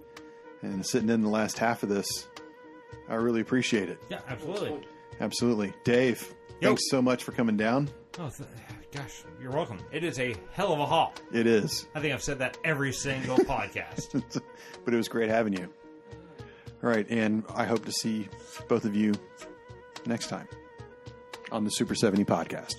and sitting in the last half of this. I really appreciate it. Yeah, absolutely. Absolutely. Dave, thanks so much for coming down. Oh, gosh, you're welcome. It is a hell of a haul. It is. I think I've said that every single podcast. But it was great having you. All right, and I hope to see both of you next time on the Super 70 podcast.